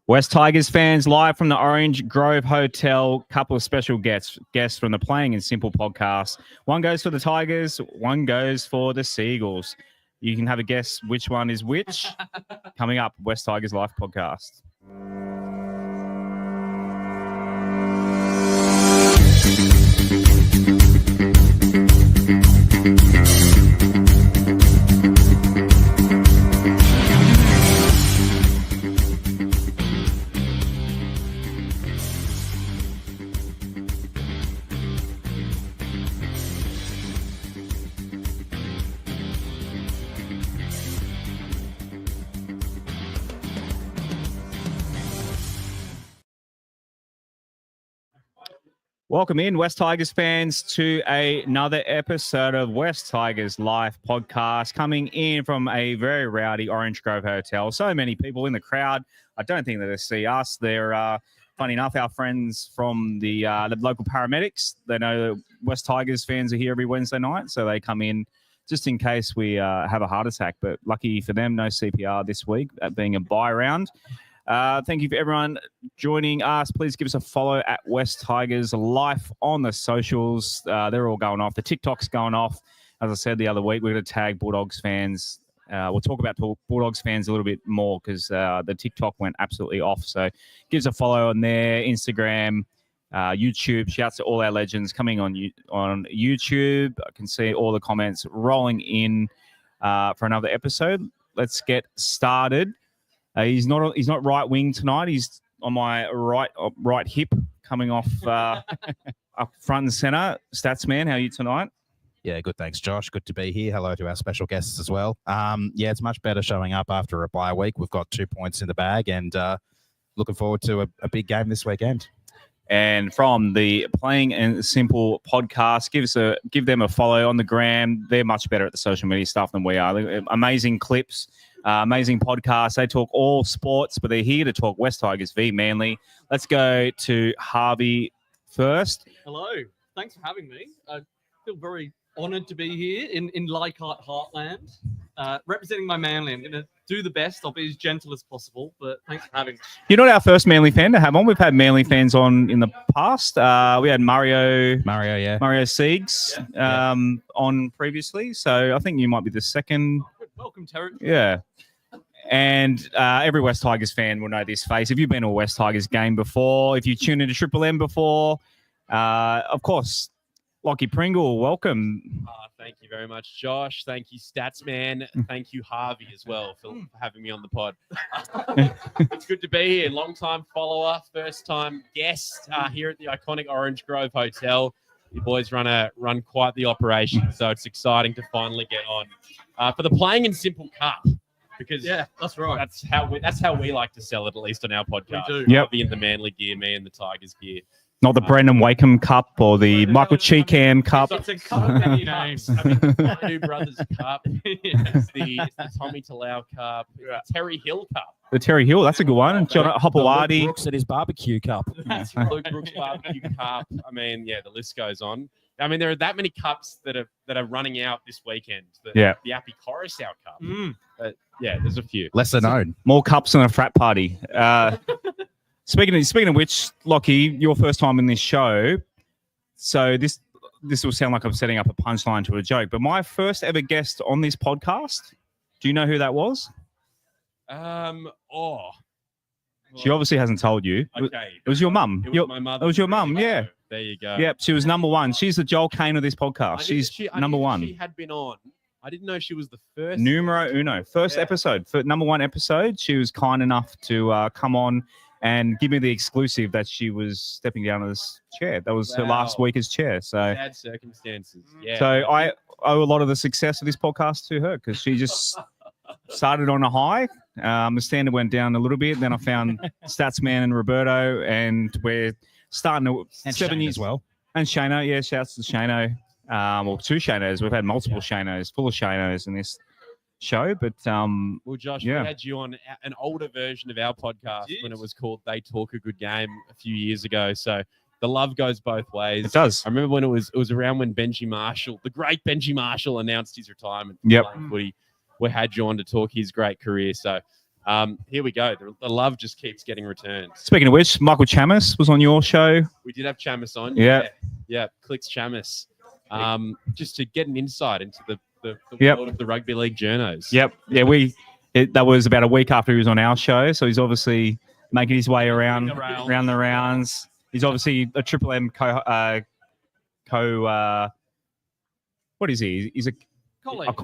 West Tigers fans, live from the Orange Grove Hotel. Couple of special guests from the Playing in Simple podcast. One goes for the Tigers, one goes for the Seagulls. You can have a guess which one is which. Coming up, West Tigers Live podcast. Welcome in, West Tigers fans, to another episode of West Tigers Live podcast, coming in from a very rowdy Orange Grove Hotel. So many people in the crowd. I don't think that they see us. They're, funny enough, our friends from the local paramedics. They know that West Tigers fans are here every Wednesday night, so they come in just in case we have a heart attack. But lucky for them, no CPR this week, that being a bye round. Thank you for everyone joining us. Please give us a follow at West Tigers Life on the socials. They're all going off. The TikTok's going off. As I said the other week, we're going to tag Bulldogs fans. We'll talk about Bulldogs fans a little bit more because the TikTok went absolutely off. So give us a follow on there, Instagram, YouTube. Shouts to all our legends coming on YouTube. I can see all the comments rolling in for another episode. Let's get started. He's not right wing tonight. He's on my right hip, coming off up front and center. Statsman, how are you tonight? Yeah, good. Thanks, Josh. Good to be here. Hello to our special guests as well. Yeah, it's much better showing up after a bye week. We've got 2 points in the bag and looking forward to a big game this weekend. And from the Playing and Simple podcast, give them a follow on the gram. They're much better at the social media stuff than we are. Amazing clips. Amazing podcast. They talk all sports, but they're here to talk West Tigers v Manly. Let's go to Harvey first. Hello. Thanks for having me. I feel very honoured to be here in Leichhardt Heartland, representing my Manly. I'm going to do the best. I'll be as gentle as possible, but thanks for having me. You're not our first Manly fan to have on. We've had Manly fans on in the past. We had Mario Siegs on previously, so I think you might be the second. Welcome, Terry. Yeah. And every West Tigers fan will know this face. If you've been to a West Tigers game before, if you tuned into Triple M before, of course, Lachie Pringle, welcome. Thank you very much, Josh. Thank you, Statsman. Thank you, Harvey, as well, for having me on the pod. It's good to be here. Long-time follower, first-time guest here at the iconic Orange Grove Hotel. You boys run quite the operation, so it's exciting to finally get on for the Playing in Simple Cup. Because that's right. That's how we like to sell it, at least on our podcast. We do. Yep. Be in the Manly gear, me in the Tigers gear. Not the Brendan Wakeham Cup or the Michael Cheekham Cup. It's a couple of many names. I mean, the Two Brothers Cup. It's the Tommy Talau Cup. The Terry Hill Cup. The Terry Hill, that's a good one. John Hopewadi. Brooks at his barbecue cup. That's Luke Brooks Barbecue Cup. I mean, yeah, the list goes on. I mean, there are that many cups that are running out this weekend. The Appy Coruscant Cup. But yeah, there's a few. Lesser known. More cups than a frat party. Speaking of which, Lachie, your first time in this show. So this will sound like I'm setting up a punchline to a joke, but my first ever guest on this podcast, do you know who that was? She obviously hasn't told you. Okay. It was your mum. It was my mother. It was your mum, yeah. There you go. Yep, she was number one. She's the Joel Kane of this podcast. She's number one. She had been on. I didn't know she was the first. Numero uno. First episode. For number one episode, she was kind enough to come on and give me the exclusive that she was stepping down as chair. That was her last week as chair. So sad circumstances. Yeah. So I owe a lot of the success of this podcast to her because she just started on a high. The standard went down a little bit. Then I found Statsman and Roberto, and we're starting to 7 years as well. And Shano, yeah, shouts to Shano. Well, two Shanos. We've had multiple Shanos, full of Shanos in this show. But well, Josh, we had you on an older version of our podcast when it was called They Talk a Good Game a few years ago. So the love goes both ways. It does. I remember when it was around when Benji Marshall, the great Benji Marshall, announced his retirement from playing footy. We had you on to talk his great career. So Here we go. The love just keeps getting returned. Speaking of which, Michael Chamis was on your show. We did have Chamis on. Yeah. Yeah. Clicks Chamis. Just to get an insight into the Yep. world of the rugby league journos. Yep. Yeah, that was about a week after he was on our show, so he's obviously making his way around the rounds. He's obviously a Triple M what is he? He's a colleague,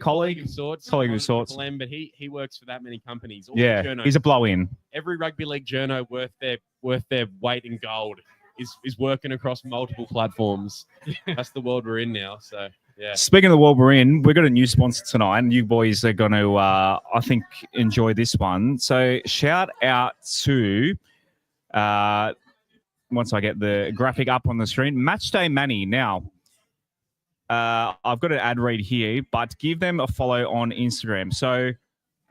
colleague of sorts. Colleague of sorts. Triple M, but he works for that many companies. All Yeah, the journos. he's a blow-in. Every rugby league journo worth their weight in gold is working across multiple platforms. That's the world we're in now. So yeah. Speaking of the world we're in, we've got a new sponsor tonight, and you boys are going to, I think, enjoy this one. So shout out to, once I get the graphic up on the screen, Matchday Manny. Now, I've got an ad read here, but give them a follow on Instagram. So,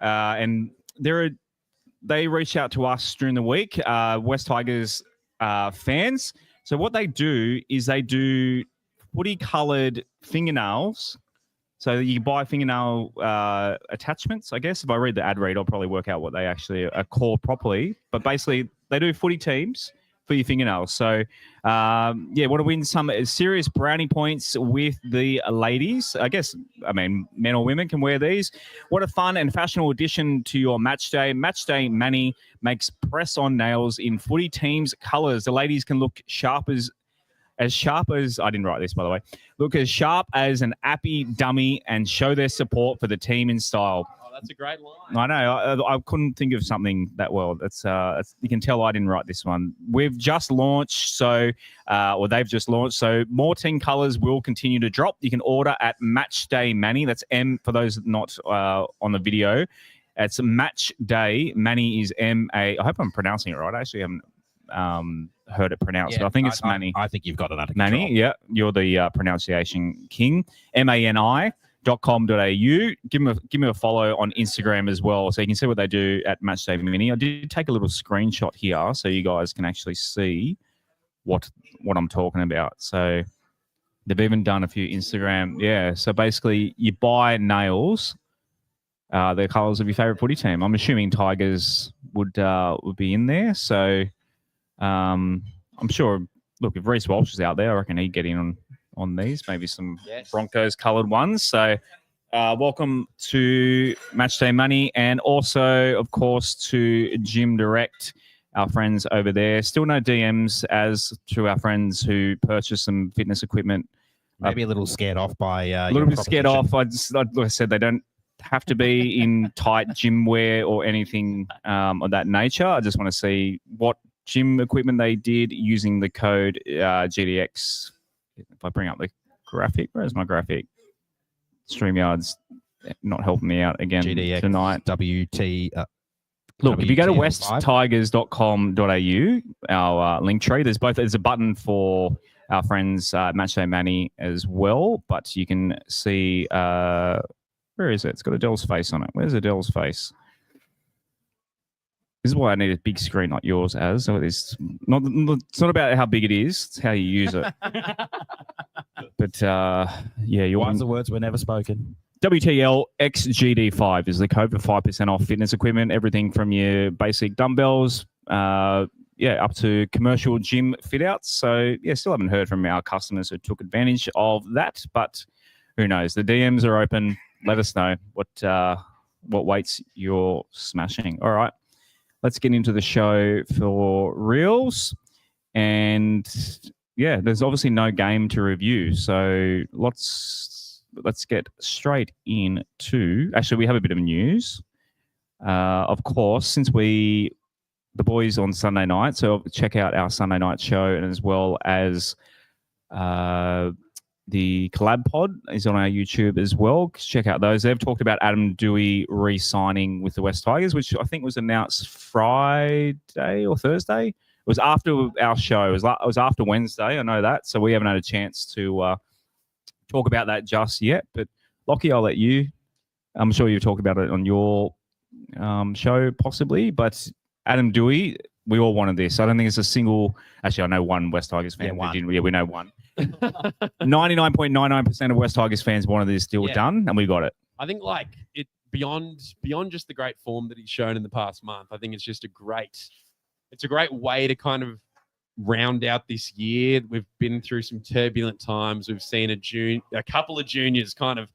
and they reach out to us during the week, West Tigers fans. So what they do is they do footy-coloured fingernails. So you buy fingernail attachments, I guess. If I read the ad read, I'll probably work out what they actually are called properly. But basically, they do footy teams for your fingernails. So, want to win some serious brownie points with the ladies. I guess, men or women can wear these. What a fun and fashionable addition to your match day. Matchday Manny makes press-on nails in footy teams' colours. The ladies can look as sharp as, I didn't write this, by the way, look as sharp as an appy dummy and show their support for the team in style. Oh, that's a great line. I know. I couldn't think of something that well. That's you can tell I didn't write this one. We've just launched, or they've just launched, so more team colours will continue to drop. You can order at Matchday Manny. That's M for those not on the video. It's Matchday Manny is M-A. I hope I'm pronouncing it right. I actually haven't heard it pronounced, but I think it's Manny. I think you've got it under control. Manny, yeah, you're the pronunciation king. mani.com.au. Give me a follow on Instagram as well, so you can see what they do at Matchday Mini. I did take a little screenshot here, so you guys can actually see what I'm talking about. So they've even done a few Instagram. Yeah, so basically you buy nails, the colours of your favourite footy team. I'm assuming Tigers would be in there, so. I'm sure. Look, if Reece Walsh is out there, I reckon he'd get in on these. Maybe some Broncos coloured ones. So, welcome to Matchday Money, and also, of course, to Gym Direct, our friends over there. Still no DMs as to our friends who purchased some fitness equipment. Maybe a little scared off by a little bit scared off. Like I said, they don't have to be in tight gym wear or anything of that nature. I just want to see what gym equipment they did using the code GDX. If I bring up the graphic, where's my graphic? StreamYard's not helping me out again GDX, tonight. WT. Look, if you go to westtigers.com.au, our link tree, there's a button for our friends Matchday Manny as well, but you can see, where is it? It's got Adele's face on it. Where's Adele's face? This is why I need a big screen like yours, Az. So it's not about how big it is; it's how you use it. But you Wise the words were never spoken. WTL XGD5 is the code for 5% off fitness equipment. Everything from your basic dumbbells, up to commercial gym fit outs. So still haven't heard from our customers who took advantage of that, but who knows? The DMs are open. Let us know what weights you're smashing. All right. Let's get into the show for reals. And there's obviously no game to review. So let's get straight into. Actually, we have a bit of news. Of course, since the boys on Sunday night, so check out our Sunday night show, and as well as the collab pod is on our YouTube as well. Check out those. They've talked about Adam Dewey re-signing with the West Tigers, which I think was announced Friday or Thursday. It was after our show. It was after Wednesday. I know that. So we haven't had a chance to talk about that just yet. But Lachie, I'll let you. I'm sure you've talked about it on your show possibly. But Adam Dewey, we all wanted this. I don't think it's a single. Actually, I know one West Tigers fan. We know one. 99.99% of West Tigers fans wanted this deal done, and we got it. I think beyond just the great form that he's shown in the past month, I think it's just a great way to kind of round out this year. We've been through some turbulent times. We've seen a couple of juniors kind of,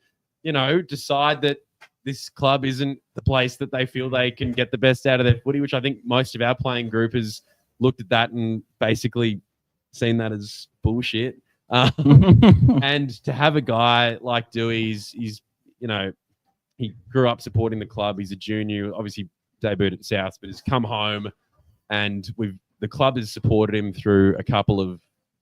decide that this club isn't the place that they feel they can get the best out of their footy, which I think most of our playing group has looked at that and basically seen that as bullshit. And to have a guy like Dewey, he grew up supporting the club. He's a junior, obviously debuted at South, but has come home, and the club has supported him through a couple of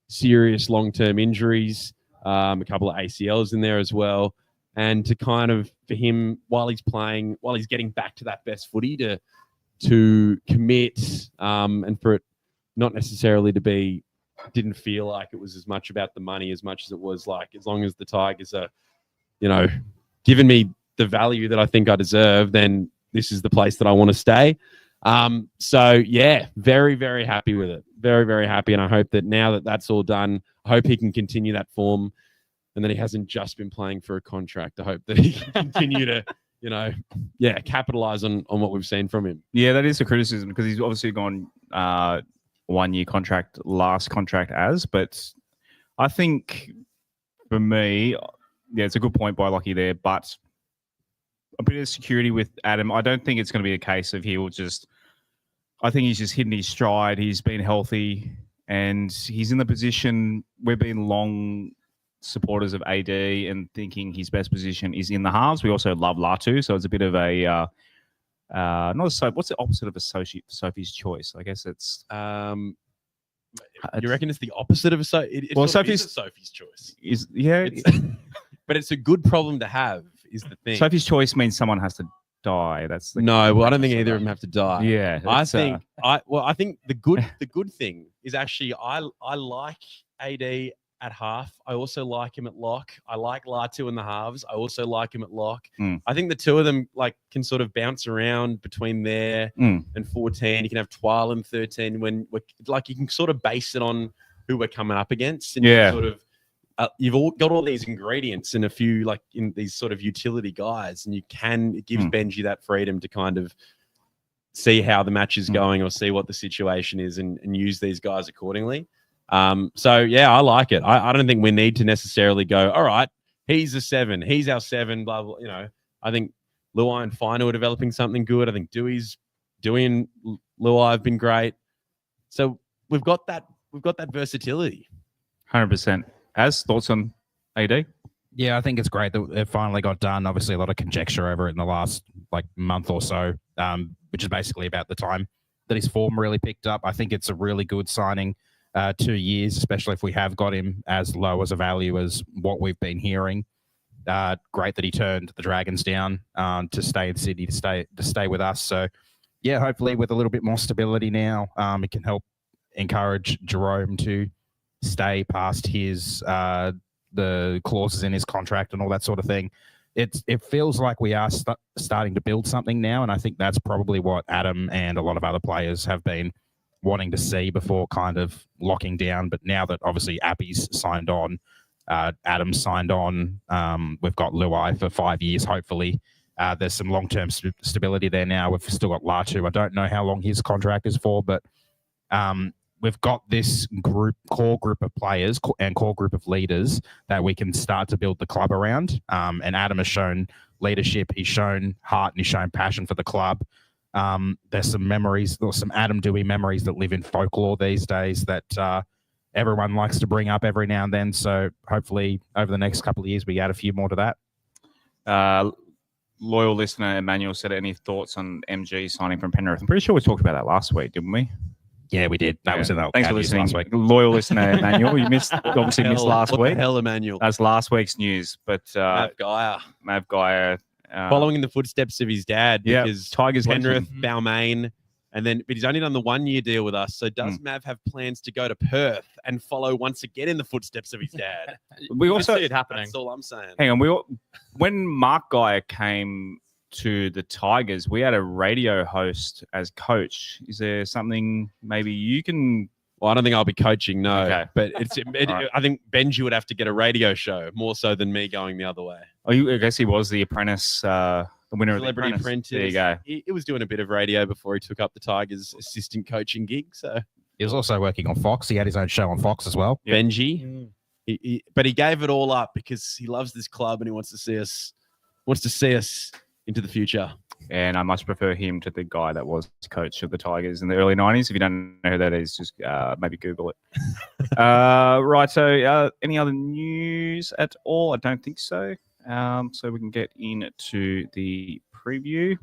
serious long-term injuries, a couple of ACLs in there as well. And to kind of, for him, while he's getting back to that best footy, to commit, and for it not necessarily to be, didn't feel like it was as much about the money as much as it was like, as long as the Tigers are, giving me the value that I think I deserve, then this is the place that I want to stay. So yeah, very, very happy with it. Very, very happy. And I hope that now that that's all done, I hope he can continue that form, and that he hasn't just been playing for a contract. I hope that he can continue to, capitalize on what we've seen from him. Yeah, that is a criticism, because he's obviously gone 1 year contract, last contract but I think for me, yeah, it's a good point by Lachie there, but a bit of security with Adam. I don't think it's going to be a case of I think he's just hitting his stride. He's been healthy, and he's in the position. We've been long supporters of AD and thinking his best position is in the halves. We also love Latu, so it's a bit of a what's the opposite of a Sophie's choice? I guess it's you reckon it's the opposite of a Sophie's choice? But it's a good problem to have, is the thing. Sophie's choice means someone has to die. I don't think either of them have to die. Yeah, I think the good thing is actually I like AD at half. I also like him at lock. I like Latu in the halves. I also like him at lock. I think the two of them can sort of bounce around between there and 14. You can have Twile and 13 when you can sort of base it on who we're coming up against. And you've all got all these ingredients in a few, in these sort of utility guys, and it gives Benji that freedom to kind of see how the match is going or see what the situation is and use these guys accordingly. So yeah, I like it. I don't think we need to necessarily go, all right, he's a 7, he's our 7, blah, blah. I think Luai and Fino are developing something good. I think Dewey and Luai have been great. So we've got that versatility. 100%. As thoughts on AD? Yeah, I think it's great that it finally got done. Obviously, a lot of conjecture over it in the last month or so, which is basically about the time that his form really picked up. I think it's a really good signing. 2 years, especially if we have got him as low as a value as what we've been hearing. Great that he turned the Dragons down to stay in Sydney, to stay with us. So yeah, hopefully with a little bit more stability now, it can help encourage Jerome to stay past his the clauses in his contract and all that sort of thing. It feels like we are starting to build something now, and I think that's probably what Adam and a lot of other players have been wanting to see before kind of locking down. But now that obviously Appy's signed on, Adam's signed on, we've got Luai for 5 years, hopefully. There's some long-term stability there now. We've still got Latu. I don't know how long his contract is for, but we've got this core group of players and core group of leaders that we can start to build the club around. And Adam has shown leadership. He's shown heart and he's shown passion for the club. There's some memories, or some Adam Dewey memories that live in folklore these days that everyone likes to bring up every now and then. So hopefully over the next couple of years, we add a few more to that. Loyal listener Emmanuel said, any thoughts on MG signing from Penrith? I'm pretty sure we talked about that last week, didn't we? Yeah, we did. That was in the Thanks for listening. last week. Loyal listener Emmanuel, you obviously missed last week. What the hell, Emmanuel? That's last week's news. But Mav Geyer. Following in the footsteps of his dad, because Tigers Penrith, Balmain, but he's only done the 1 year deal with us. So does Mav have plans to go to Perth and follow once again in the footsteps of his dad? We also see it happening. That's all I'm saying. Hang on, when Mark Geyer came to the Tigers, we had a radio host as coach. Is there something maybe you can? Well, I don't think I'll be coaching, no. Okay. But right. I think Benji would have to get a radio show more so than me going the other way. I guess he was the apprentice the winner Celebrity of the Apprentice. There you go. He was doing a bit of radio before he took up the Tigers' assistant coaching gig. So He was also working on Fox. He had his own show on Fox as well. Yeah. Benji, but he gave it all up because he loves this club and he wants to see us into the future. And I much prefer him to the guy that was coach of the Tigers in the early 90s. If you don't know who that is, just maybe Google it. Right. So any other news at all? I don't think so. So we can get into the preview.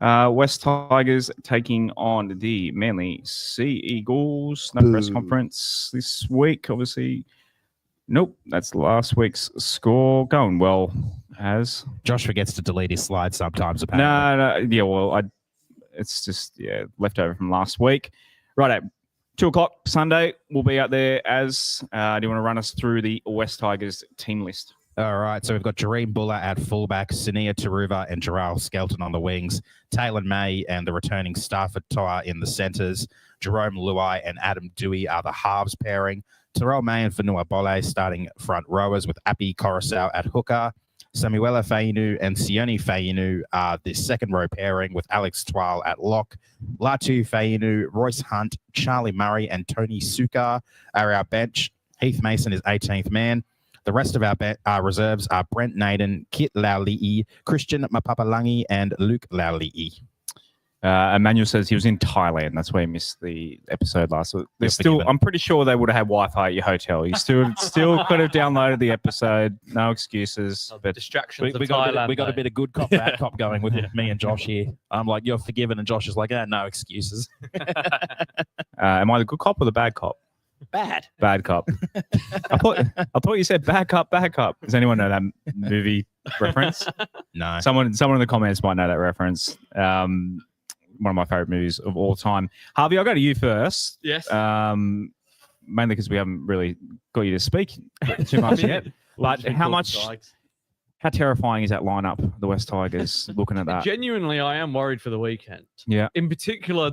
West Tigers taking on the Manly Sea Eagles. No press conference this week, obviously. Nope, that's last week's score. Going well, as Josh forgets to delete his slides sometimes, apparently. no, yeah, well, it's just leftover from last week. Right at 2:00 Sunday, we'll be out there. As do you want to run us through the West Tigers team list? All right, so we've got Jareem Buller at fullback, Sania Taruva and Jarrell Skelton on the wings, Taylor May and the returning Stafford Toa in the centres, Jerome Luai and Adam Dewey are the halves pairing, Terrell May and Fanua Bole starting front rowers with Api Coruscant at hooker, Samuela Fainu and Sione Fainu are the second row pairing with Alex Twal at lock, Latu Fainu, Royce Hunt, Charlie Murray and Tony Sukar are our bench, Heath Mason is 18th man. The rest of our reserves are Brent Naden, Kit Lauli'i, Christian Mapapalangi, and Luke Lauli'i. Emmanuel says he was in Thailand. That's why he missed the episode last week. I'm pretty sure they would have had Wi-Fi at your hotel. You still could have downloaded the episode. No excuses. But Distractions We got a bit of good cop, bad cop going with me and Josh here. I'm like, you're forgiven, and Josh is like, no excuses. Am I the good cop or the bad cop? Bad cop. I thought you said back up. Does anyone know that movie reference? No. Someone in the comments might know that reference. One of my favorite movies of all time. Harvey, I'll go to you first. Yes. Mainly because we haven't really got you to speak too much yet. But how terrifying is that lineup, the West Tigers, looking at that? Genuinely, I am worried for the weekend. Yeah. In particular,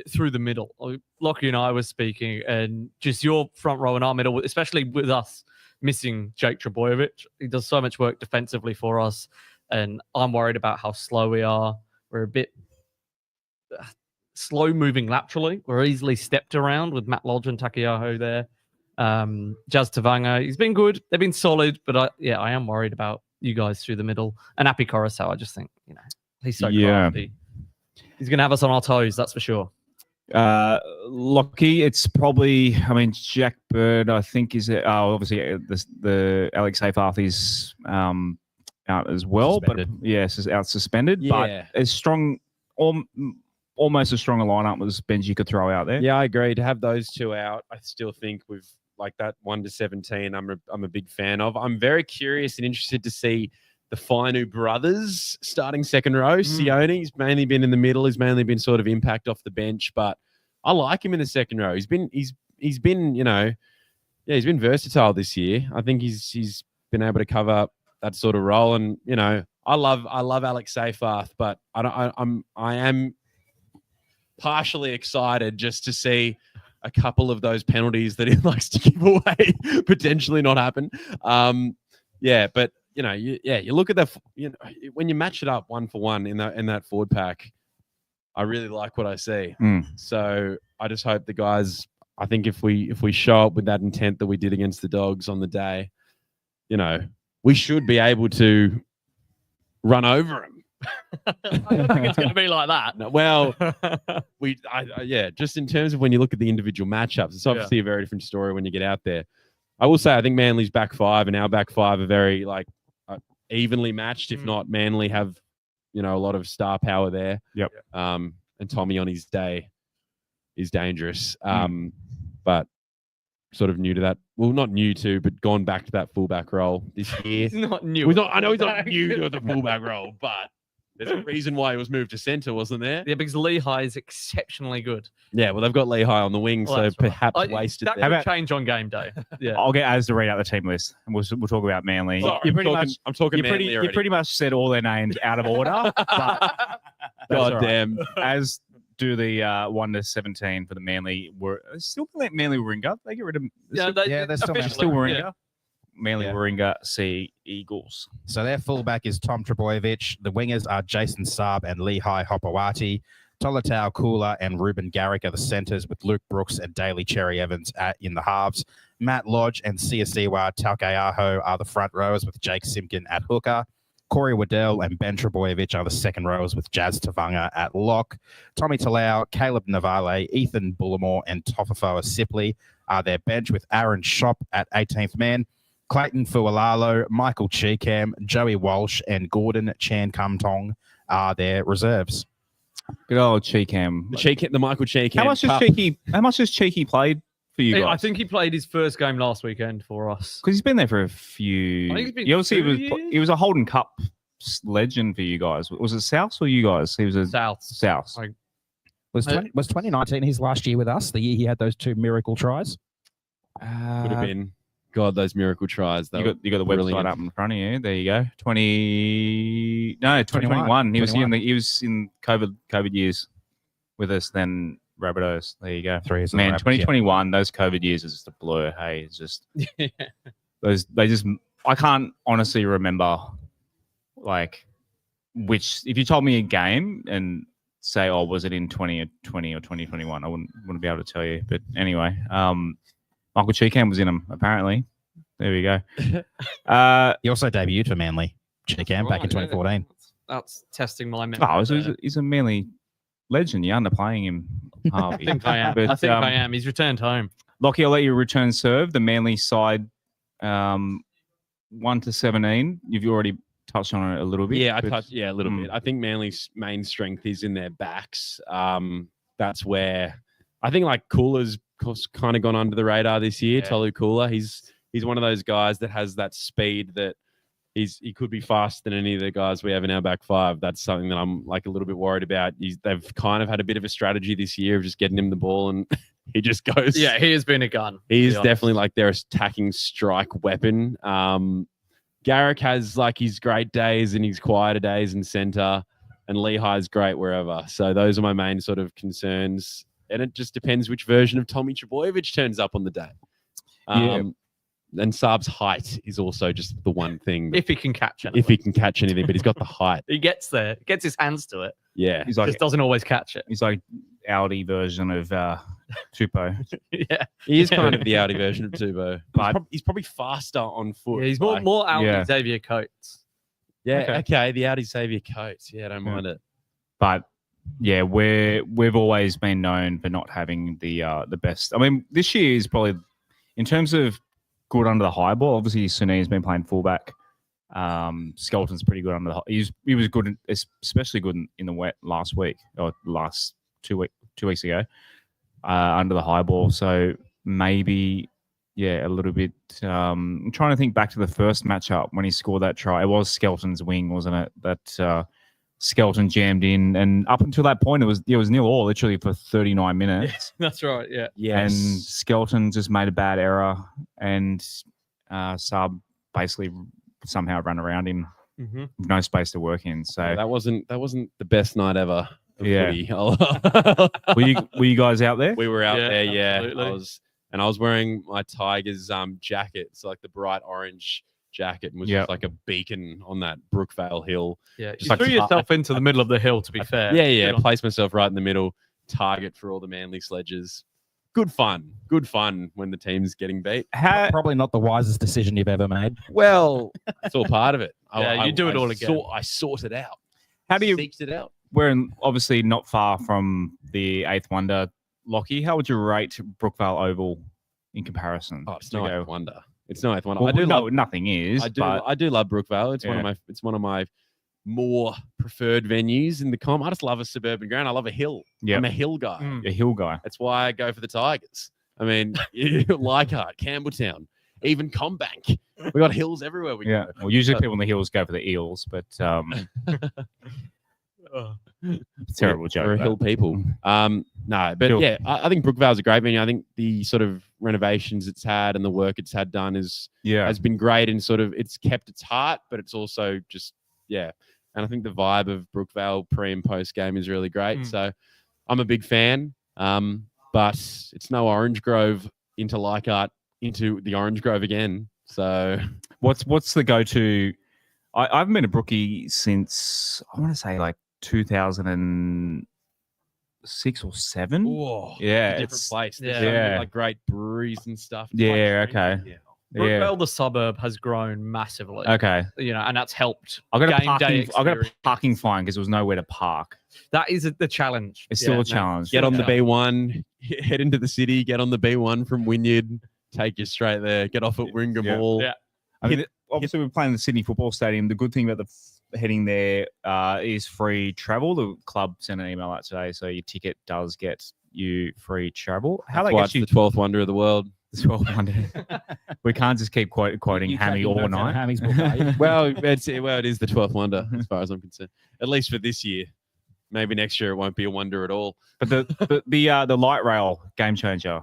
through the middle. Lachie and I were speaking, and just your front row and our middle, especially with us missing Jake Trebojevic. He does so much work defensively for us, and I'm worried about how slow we are. We're a bit slow-moving laterally. We're easily stepped around with Matt Lodge and Takiaho there. Jazz Tavanga, he's been good. They've been solid, but I am worried about you guys through the middle. And Api Coruscant, I just think, he's so crafty. He's going to have us on our toes, that's for sure. Lachie, it's probably, Jack Bird, I think, is it? Obviously, the Alex Seyfarth is out as well. Suspended. But yes, is out suspended. Yeah. But as strong, almost as strong a lineup as Benji could throw out there. Yeah, I agree. To have those two out, I still think we've like that 1 to 17. I'm a big fan of. I'm very curious and interested to see the Fainu brothers starting second row. Sione's mainly been in the middle. He's mainly been sort of impact off the bench, but I like him in the second row. He's been he's been he's been versatile this year. I think he's been able to cover that sort of role, and I love Alex Seyfarth, but I am partially excited just to see a couple of those penalties that he likes to give away potentially not happen. But you look at that. When you match it up 1-for-1 in that forward pack, I really like what I see. So I just hope the guys. I think if we show up with that intent that we did against the Dogs on the day, we should be able to run over him. I don't think it's going to be like that. No, well, just in terms of when you look at the individual matchups, it's obviously a very different story when you get out there. I will say I think Manly's back five and our back five are very evenly matched. If not, Manly have a lot of star power there. Yep. And Tommy on his day is dangerous. But sort of new to that. Well, not new to, but gone back to that fullback role this year. He's not new. I know he's not new to the fullback role, but there's a reason why he was moved to centre, wasn't there? Yeah, because Lehigh is exceptionally good. Yeah, well, they've got Lehigh on the wing, so perhaps wasted that there. could change on game day. Yeah, I'll get Az to read out the team list, and we'll talk about Manly. Sorry, I'm talking Manly you already. pretty much said all their names out of order. But God damn. As do the 1 to 17 for the Manly. Still let Manly Warringah. They get rid of. they're still Warringah. Manly Yeah. Warringah Sea Eagles. So their fullback is Tom Trebojevic. The wingers are Jason Saab and Lehigh Hopewati. Tolatau Kula and Ruben Garrick are the centres, with Luke Brooks and Daly Cherry Evans in the halves. Matt Lodge and Siasiwa Taukeaho are the front rowers, with Jake Simpkin at hooker. Corey Waddell and Ben Trebojevic are the second rowers, with Jazz Tavanga at lock. Tommy Talau, Caleb Navale, Ethan Bullimore, and Tofafoa Sipley are their bench, with Aaron Shop at 18th man. Clayton Fualalo, Michael Cheekham, Joey Walsh, and Gordon Chan Kumtong are their reserves. Good old Cheekham. The Michael Cheekham. How much has Cheeky played for you guys? I think he played his first game last weekend for us. Because he's been there for a few. I think he's been he obviously 2 years. he was a Holden Cup legend for you guys. Was it South or you guys? He was a South. Was 2019 his last year with us? The year he had those 2 miracle tries? Could have been. God, those miracle tries. You got the brilliant. website up in front of you. There you go. 2021. He was in COVID years with us. Then Rabbitohs. There you go. 3 years. Man, 2021. Those COVID years is just a blur. Hey, it's just I can't honestly remember like which. If you told me a game and say, oh, was it in 2020 or 2021? I wouldn't be able to tell you. But anyway, Michael Cheekham was in them, apparently. There we go. He also debuted for Manly, Cheekham, back in 2014. That's testing my memory. Oh, he's a Manly legend. You're underplaying him, Harvey. I think I am. But, I am. He's returned home. Lachie, I'll let you return serve. The Manly side, 1 to 17. You've already touched on it a little bit. Yeah, a little bit. I think Manly's main strength is in their backs. That's where I think like Cooler's kind of gone under the radar this year. Yeah. Tolu Cooler, he's one of those guys that has that speed that he could be faster than any of the guys we have in our back five. That's something that I'm like a little bit worried about. They've kind of had a bit of a strategy this year of just getting him the ball and he just goes. Yeah, he has been a gun. He is definitely like their attacking strike weapon. Garrick has like his great days and his quieter days in centre, and Lehigh's great wherever. So those are my main sort of concerns. And it just depends which version of Tommy Trebojevic turns up on the day. And Saab's height is also just the one thing. If he can catch it. If he can catch anything, but he's got the height. He gets there. He gets his hands to it. Yeah. He's like, Just doesn't always catch it. he's like Audi version of Tupo. Yeah. He is kind of the Audi version of Tubo. But he's probably faster on foot. Yeah, he's more out Yeah. than Xavier Coates. Yeah, okay. The Audi Xavier Coates. Yeah, I don't mind it. But yeah, we've always been known for not having the best. I mean, this year is probably in terms of good under the high ball. Obviously, Sunni's been playing fullback. Skelton's pretty good under the. He was good, especially good in the wet last week or last 2 weeks ago under the high ball. So maybe a little bit. I'm trying to think back to the first matchup when he scored that try. It was Skelton's wing, wasn't it? That Skelton jammed in, and up until that point, it was 0-0 literally for 39 minutes. Yes, that's right. Yeah. Yes. And Skelton just made a bad error, and Sub basically somehow ran around him, with no space to work in. So that wasn't the best night ever. Of footy. were you guys out there? We were out there. Yeah, absolutely. I was wearing my Tigers jacket. It's like the bright orange jacket, and was just like a beacon on that Brookvale hill. Yeah, you like threw yourself into the middle of the hill, to be fair. Yeah. Placed myself right in the middle, target for all the Manly sledges. Good fun when the team's getting beat. Probably not the wisest decision you've ever made. Well, it's all part of it. You do it all again. I sort it out. How do you? Seeked it out. We're obviously not far from the eighth wonder, Lachie. How would you rate Brookvale Oval in comparison? Oh, it's no eighth wonder. It's no eighth wonder. Well, nothing is. I do love Brookvale. It's one of my more preferred venues in the comp. I just love a suburban ground. I love a hill. Yep. I'm a hill guy. A hill guy. That's why I go for the Tigers. I mean, Leichhardt, Campbelltown, even Combank. We got hills everywhere. Well, usually people in the hills go for the eels, but terrible joke. We're hill people. No, but Hill. yeah, I think Brookvale's a great venue. I think the sort of renovations it's had and the work it's had done has been great, and sort of it's kept its heart, but it's also just and I think the vibe of Brookvale pre and post game is really great. So I'm a big fan. But it's no Orange Grove into Leichhardt into the Orange Grove again. So What's the go-to? I haven't been a brookie since I want to say like 2006 or 7. whoa, Yeah, it's a different it's- place. There's yeah. so many, Yeah. like great breweries and stuff. It's Yeah, like okay. drinking now. Yeah. Brookvale, the suburb, has grown massively. Okay. You know, and that's helped. I got a game day experience. parking fine because there was nowhere to park. That is the challenge. It's still Yeah, a no, challenge. Get on the Yeah. B1, head into the city, get on the B1 from Wynyard, take you straight there. Get off at Wingham Yeah. Mall. Yeah. I mean, obviously, we're playing the Sydney Football Stadium. The good thing about heading there is free travel. The club sent an email out today, so your ticket does get you free travel. How That's they why get it's you the 12th wonder of the world. the 12 wonder? We can't just keep quoting You Hammy taking all notes out of night. Hammy's book, are you? Well, it is the 12th wonder as far as I'm concerned. At least for this year. Maybe next year it won't be a wonder at all. But the light rail game changer.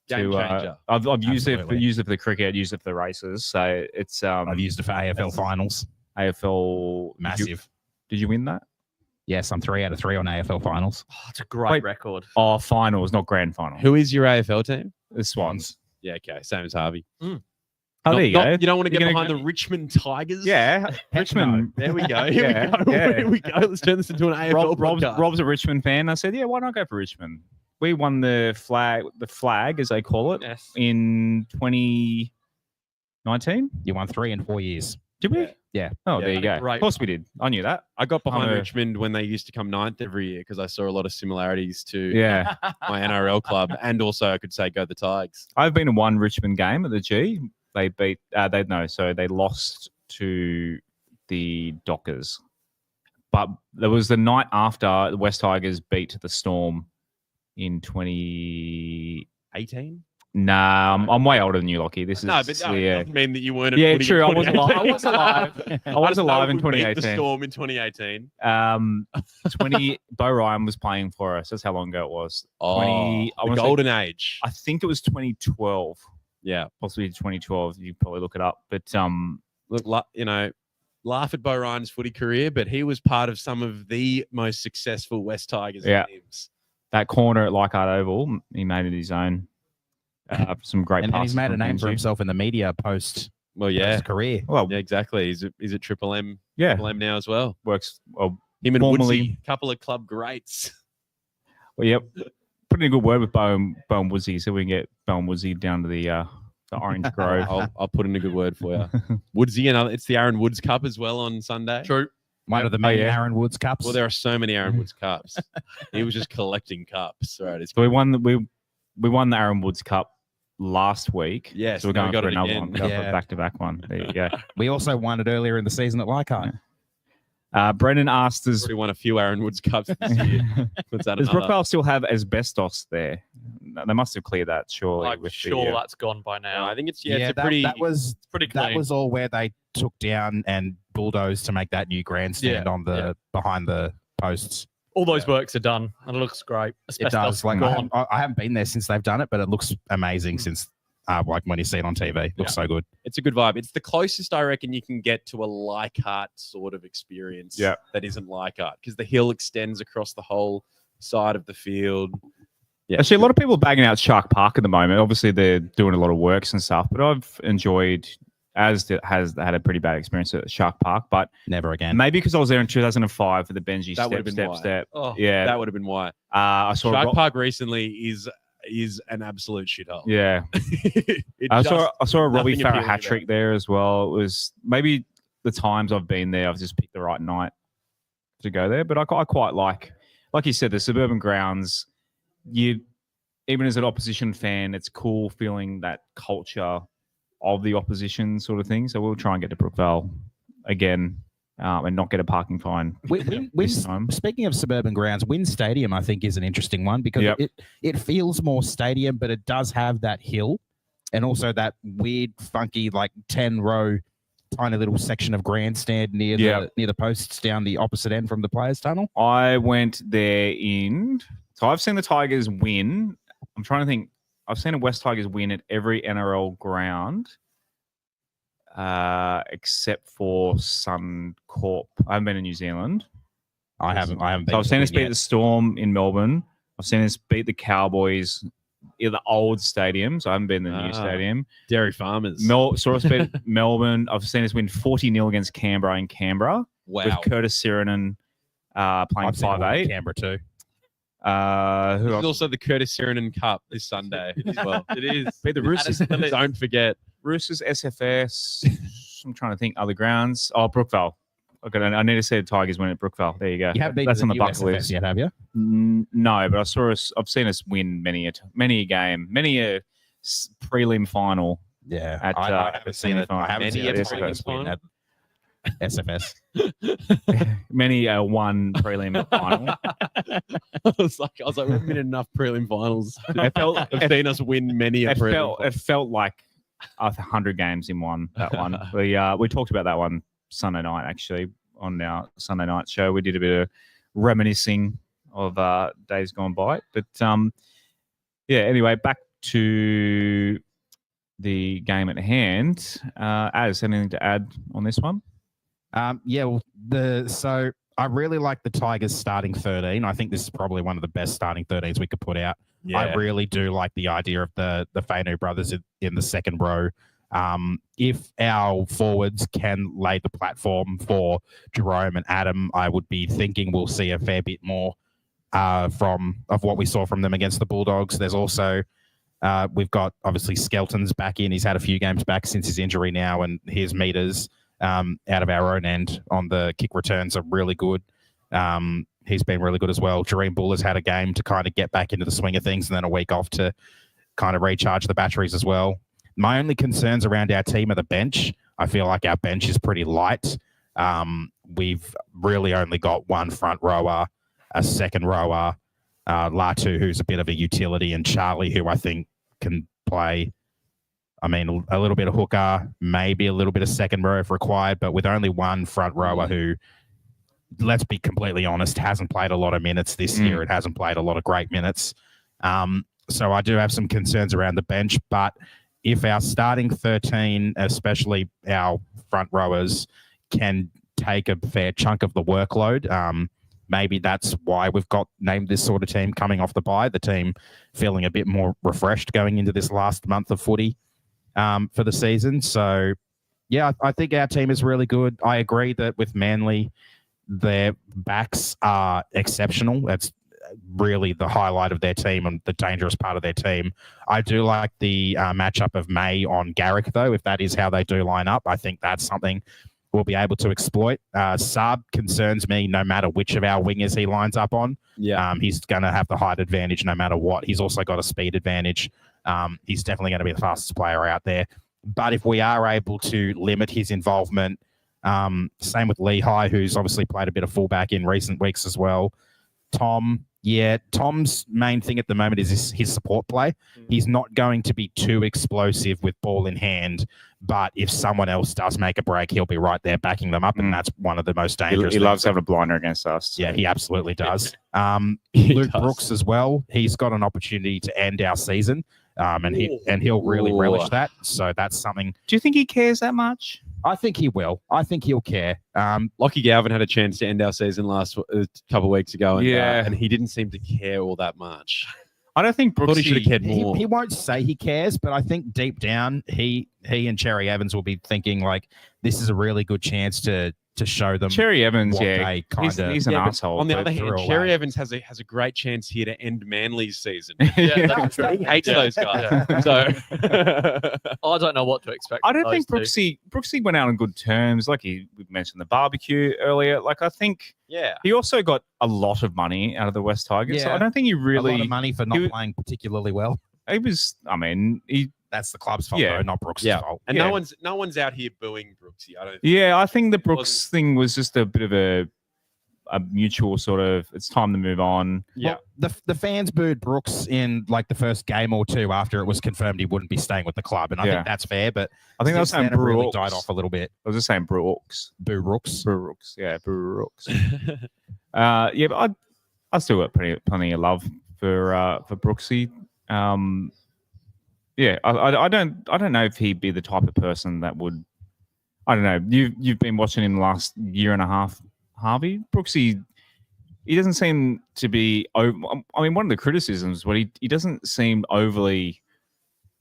Game changer. I've used Absolutely. it for the cricket, used it for the races. So it's I've used it for AFL finals. AFL Massive. Did you win that? Yes, I'm 3 out of 3 on AFL finals. Oh, it's a great Wait. record. Oh, finals, not grand final. Who is your AFL team? The Swans. Yeah, okay. Same as Harvey. Oh, there you go. You don't want to You're get gonna behind the Richmond Tigers? Yeah, Richmond. There we go. Here Yeah, we go. yeah. Here we go. Let's turn this into an AFL podcast. Rob's a Richmond fan. I said, yeah, why not go for Richmond? We won the flag, as they call it, Yes. in 2019. You won 3 in 4 years. Did we? Yeah. Yeah. Oh, Yeah. there you go. Great. Of course we did. I knew that. I got behind I'm a- Richmond when they used to come ninth every year because I saw a lot of similarities to Yeah. my NRL club, and also I could say go the Tigers. I've been in one Richmond game at the G. They beat, they lost to the Dockers. But there was the night after the West Tigers beat the Storm in 20. 18? Nah, I'm way older than you, Lachie. This is No, but no, it yeah. doesn't mean that you weren't. at Yeah, footy true. in I was alive. 2018. I was alive. I was know alive in we beat The 2018. Storm in 2018. 20. Bo Ryan was playing for us. That's how long ago it was. Oh, 20. I the wanna say- golden age. I think it was 2012, Yeah. possibly 2012. You can probably look it up. But Look, laugh at Bo Ryan's footy career, but he was part of some of the most successful West Tigers Yeah. teams. that corner at Leichhardt Oval, he made it his own. Some great And passes he's made a from name for Benji. himself in the media post Well, his yeah. career. Well, Yeah, exactly. He's at Triple M yeah, now as well. works well. Him and Formerly- Woodsy, couple of club greats. Well, yep. Put in a good word with Bo and Woodsy, so we can get Bo and Woodsy down to the Orange Grove. I'll put in a good word for you. Woodsy, it's the Aaron Woods Cup as well on Sunday. True. One of the Oh, many yeah. Aaron Woods Cups. Well, there are so many Aaron Woods Cups. He was just collecting cups. Right. So we won the Aaron Woods Cup last week. Yes, so we're now we going got for it another again. one. Go for Yeah. a back-to-back one. There you go. We also won it earlier in the season at Leichhardt. Brendan asked us, Already won a few Aaron Woods Cups this year. What's that? does Another? Brookvale still have asbestos there? No, they must have cleared that, surely. I'm with sure the, that's gone by No, now. I think it's it's a that, pretty. that was pretty that clean. was all where they took down and bulldozed to make that new grandstand Yeah, on the behind the posts. All those works are done, and it looks great. It does. Like gone. I haven't been there since they've done it, but it looks amazing since like when you see it on TV. It looks so good. It's a good vibe. It's the closest I reckon you can get to a Leichhardt sort of experience. Yeah. That isn't Leichhardt because the hill extends across the whole side of the field. Yeah. Actually, a lot of people are bagging out Shark Park at the moment. Obviously, they're doing a lot of works and stuff, but I've enjoyed, has had a pretty bad experience at Shark Park, but Never again. maybe because I was there in 2005 for the Benji That would've been why. step. Oh, Yeah. That would have been why. I saw Shark Park recently is an absolute shithole. Yeah. It I just- saw a Robbie nothing Farah appealing hat about trick there as well. It was maybe the times I've been there, I've just picked the right night to go there. But I quite like you said, the suburban grounds. Even as an opposition fan, it's cool feeling that culture of the opposition sort of thing. So we'll try and get to Brookvale again and not get a parking fine this time. Speaking of suburban grounds, Wynn Stadium, I think, is an interesting one because Yep. it feels more stadium, but it does have that hill and also that weird, funky, like 10-row, tiny little section of grandstand near the posts down the opposite end from the players' tunnel. I went there so I've seen the Tigers win. I'm trying to think. I've seen a West Tigers win at every NRL ground except for Suncorp. I haven't been in New Zealand. I haven't been. So I've to seen Wynn us beat yet. the Storm in Melbourne. I've seen us beat the Cowboys in the old stadium, so I haven't been in the new Ah. stadium. Dairy Farmers. Saw us beat Melbourne. I've seen us win 40-0 against Canberra in Canberra with Wow. Curtis Sirenen playing I've seen all of 5'8". Canberra too. Who There's else? also the Curtis Sirenen Cup this Sunday as well. It is. Beat the Roosters. Don't forget. Roosters, SFS. I'm trying to think other grounds. Oh, Brookvale. Okay, I need to see the Tigers win at Brookvale. There you go. You haven't been That's to on the the new bucket SFS list. yet, have you? No, but I've seen us win many a game, many a prelim final. Yeah, At, I haven't seen it. I haven't Many seen a it prelim win at SFS. Many a one prelim final. I was like, we've been in enough prelim finals. It felt, I've seen us win many a prelim. it felt like 100 games in one. That one. We talked about that one Sunday night actually on our Sunday night show. We did a bit of reminiscing of days gone by. But yeah. Anyway, back to the game at hand. Az, anything to add on this one? Yeah, well, so I really like the Tigers starting 13. I think this is probably one of the best starting 13s we could put out. I really do like the idea of the Fainu brothers in the second row. If our forwards can lay the platform for Jerome and Adam, I would be thinking we'll see a fair bit more of what we saw from them against the Bulldogs. There's also we've got obviously Skelton's back in. He's had a few games back since his injury now, and his meters out of our own end on the kick returns are really good. He's been really good as well. Jareem Buller's had a game to kind of get back into the swing of things and then a week off to kind of recharge the batteries as well. My only concerns around our team are the bench. I feel like our bench is pretty light. We've really only got one front rower, a second rower, Latu, who's a bit of a utility, and Charlie, who I think can play, a little bit of hooker, maybe a little bit of second row if required, but with only one front rower who, let's be completely honest, hasn't played a lot of minutes this year. It hasn't played a lot of great minutes. So I do have some concerns around the bench, but if our starting 13, especially our front rowers, can take a fair chunk of the workload, maybe that's why we've got named this sort of team coming off the bye, the team feeling a bit more refreshed going into this last month of footy for the season. So, yeah, I think our team is really good. I agree that with Manly, their backs are exceptional. That's really the highlight of their team and the dangerous part of their team. I do like the matchup of May on Garrick, though. If that is how they do line up, I think that's something we'll be able to exploit. Saab concerns me no matter which of our wingers he lines up on. Yeah. He's going to have the height advantage no matter what. He's also got a speed advantage. He's definitely going to be the fastest player out there. But if we are able to limit his involvement, same with Lehigh, who's obviously played a bit of fullback in recent weeks as well. Tom's main thing at the moment is his support play. He's not going to be too explosive with ball in hand, but if someone else does make a break, he'll be right there backing them up, and that's one of the most dangerous. He loves having a blinder against us. Yeah, he absolutely does. He Luke does. Brooks as well. He's got an opportunity to end our season, and he'll really relish that. So that's something. Do you think he cares that much? I think he will. I think he'll care. Lachie Galvin had a chance to end our season last couple of weeks ago, and, Yeah. and he didn't seem to care all that much. I don't think I thought he should have Brooksy. cared more. He won't say he cares, but I think deep down he and Cherry Evans will be thinking like this is a really good chance to show them. Cherry Evans, what yeah, they he's kinda- an Yeah, but asshole. on the but- other hand, throw Cherry away. Evans has a great chance here to end Manly's season. Yeah, That's true. He hates those guys. So I don't know what to expect. I from don't think those two. Brooksy went out on good terms. Like we mentioned the barbecue earlier. Like I think yeah, he also got a lot of money out of the West Tigers. So Yeah. I don't think he a lot really. of money for not he- playing particularly well. He was. I mean, That's the club's fault, Yeah. though, not Brooks' yeah. fault. And Yeah. no one's out here booing Brooksy. I don't. yeah. I think the It Brooks thing was just a bit of a mutual sort of. It's time to move on. Yeah. Well, the fans booed Brooks in like the first game or two after it was confirmed he wouldn't be staying with the club, and I Yeah. think that's fair. But I think that was since saying then it really Brooks. died off a little bit. I was just saying Brooks. Boo Brooks. Brooks. Yeah, Brooks. Yeah, but I still got plenty of love for Brooksy. Yeah, I don't know if he'd be the type of person that would. I don't know. You've been watching him the last year and a half, Harvey. Brooksy he doesn't seem to be. I mean, one of the criticisms, but he doesn't seem overly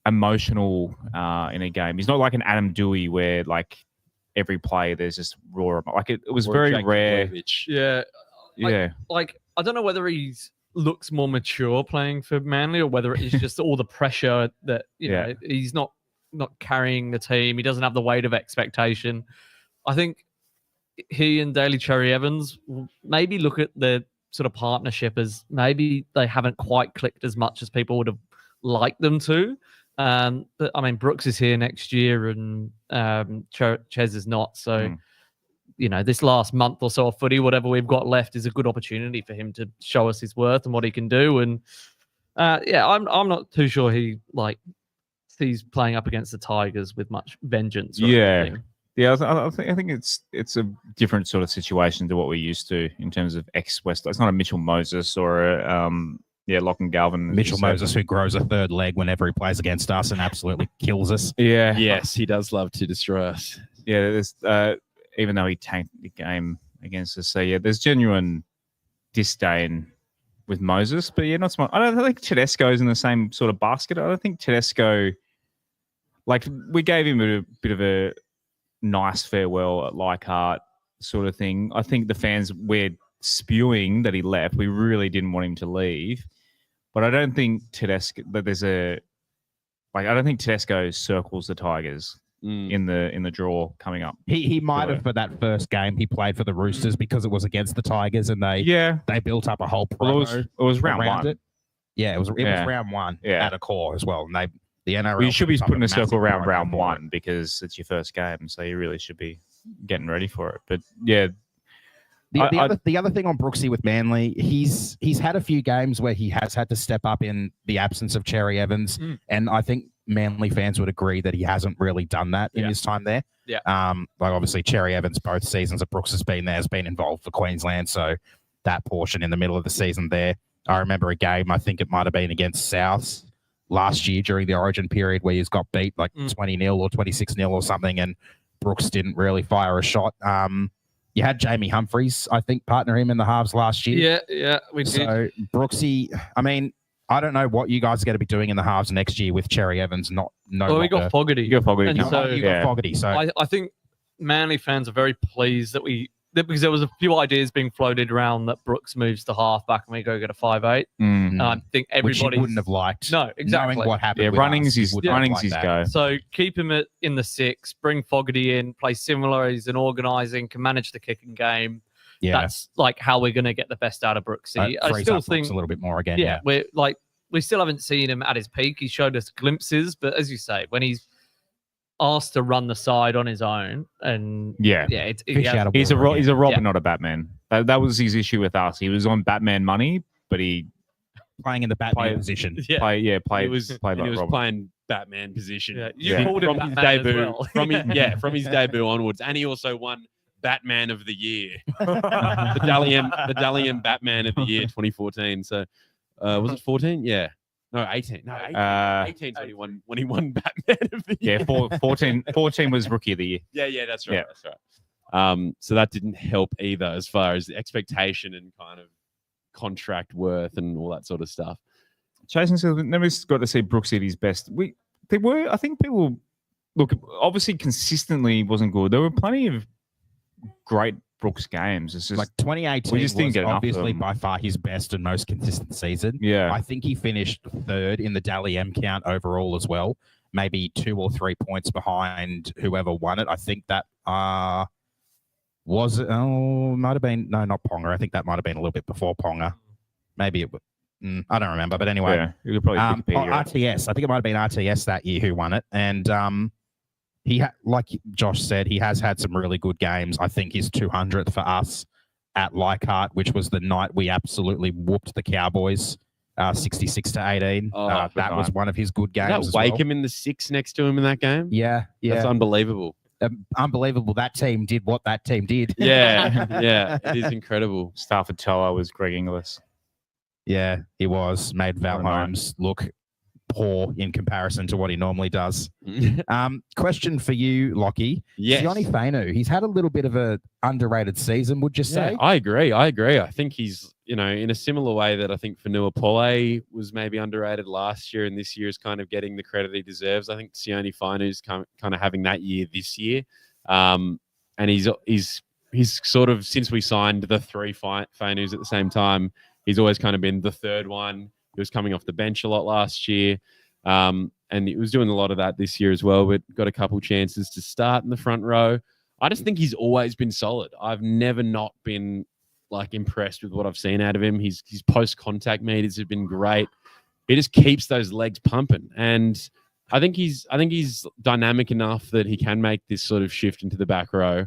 emotional in a game. He's not like an Adam Dewey where like every play there's just raw. Like it was Or very Jake rare. Blevich. Yeah, Yeah, like I don't know whether he's looks more mature playing for Manly or whether it's just all the pressure that you know he's not carrying the team. He doesn't have the weight of expectation. I think he and Daly Cherry Evans maybe look at the sort of partnership as maybe they haven't quite clicked as much as people would have liked them to. But I mean, Brooks is here next year and Ches is not. So, you know, this last month or so of footy, whatever we've got left is a good opportunity for him to show us his worth and what he can do. And I'm not too sure he sees playing up against the Tigers with much vengeance. Or anything. Yeah, I think it's a different sort of situation to what we're used to in terms of ex-West. It's not a Mitchell Moses or a Lachlan Galvin. Mitchell Moses who grows a third leg whenever he plays against us and absolutely kills us. Yeah. Yes, he does love to destroy us. Yeah, there's even though he tanked the game against us. So yeah, there's genuine disdain with Moses, but yeah, not so much. I don't think Tedesco's in the same sort of basket. I don't think Tedesco, like we gave him a bit of a nice farewell at Leichhardt sort of thing. I think the fans, we're spewing that he left. We really didn't want him to leave. But I don't think Tedesco I don't think Tedesco circles the Tigers in the draw coming up. He might have for that first game he played for the Roosters because it was against the Tigers and they built up a whole promo. It was round one. It. Yeah, it was round one at a core as well. And the NRL. Well, you should be putting a circle around round one because it's your first game, so you really should be getting ready for it. But yeah. The other thing on Brooksy with Manly, he's had a few games where he has had to step up in the absence of Cherry Evans, and I think Manly fans would agree that he hasn't really done that in his time there. Yeah. Like obviously Cherry Evans, both seasons that Brooks has been there, has been involved for Queensland, so that portion in the middle of the season there. I remember a game, I think it might have been against South last year during the Origin period where he's got beat like 20-0 or 26-0 or something, and Brooks didn't really fire a shot. You had Jamie Humphries, I think, partner him in the halves last year. Yeah, we did. So Brooksy, I mean, I don't know what you guys are going to be doing in the halves next year with Cherry Evans. We got Fogarty. You got Fogarty. And so, you got Fogarty. So I think Manly fans are very pleased that because there was a few ideas being floated around that Brooks moves to halfback and we go get a 5'8". And I think everybody wouldn't have liked. No, exactly. Knowing what happened. Yeah, with running's us, his go. So keep him in the 6, bring Fogarty in, play similar. He's an organising, can manage the kicking game. Yeah, that's like how we're going to get the best out of Brooksy. I still think a little bit more again. Yeah, we still haven't seen him at his peak. He showed us glimpses, but as you say, when he's asked to run the side on his own, and he's a Robin, not a Batman. That was his issue with us. He was on Batman money, but he playing in the Batman position. He was Robin. playing Batman position. Yeah, you called him from his Batman debut. as well. From his debut onwards, and he also won Batman of the Year, the Dalian Batman of the Year 2014. So was it 14? Yeah. No, 18. No, 18 when he won Batman of the Year. Yeah, 14 was Rookie of the Year. Yeah, that's right. Yeah. That's right. So that didn't help either as far as the expectation and kind of contract worth and all that sort of stuff. Jason says never got to see Brooks at his best. I think people look, obviously consistently wasn't good. There were plenty of great Brooks games. It's just like 2018 we just didn't get obviously by far his best and most consistent season. Yeah. I think he finished third in the Dally M count overall as well. Maybe 2 or 3 points behind whoever won it. I think that might have been not Ponga. I think that might have been a little bit before Ponga. Maybe it I don't remember, but anyway. Yeah, you could probably RTS. I think it might have been RTS that year who won it. And he like Josh said, he has had some really good games. I think his 200th for us at Leichhardt, which was the night we absolutely whooped the Cowboys 66-18. That was one of his good games. Did that wake him in the 6 next to him in that game? Yeah. That's unbelievable. Unbelievable. That team did what that team did. Yeah, it is incredible. Stafford Toa was Greg Inglis. Yeah, he was. Made Val Holmes look poor in comparison to what he normally does. Question for you, Lachie. Yes. Sione Fainu, he's had a little bit of a underrated season, would you say? Yeah, I agree. I think he's, in a similar way that I think Fanua Pole was maybe underrated last year, and this year is kind of getting the credit he deserves. I think Sione Fainu's kind of having that year this year. And he's sort of, since we signed the three Fainus at the same time, he's always kind of been the third one. He was coming off the bench a lot last year. And he was doing a lot of that this year as well, but got a couple chances to start in the front row. I just think he's always been solid. I've never not been impressed with what I've seen out of him. His post-contact meters have been great. He just keeps those legs pumping. And I think he's dynamic enough that he can make this sort of shift into the back row,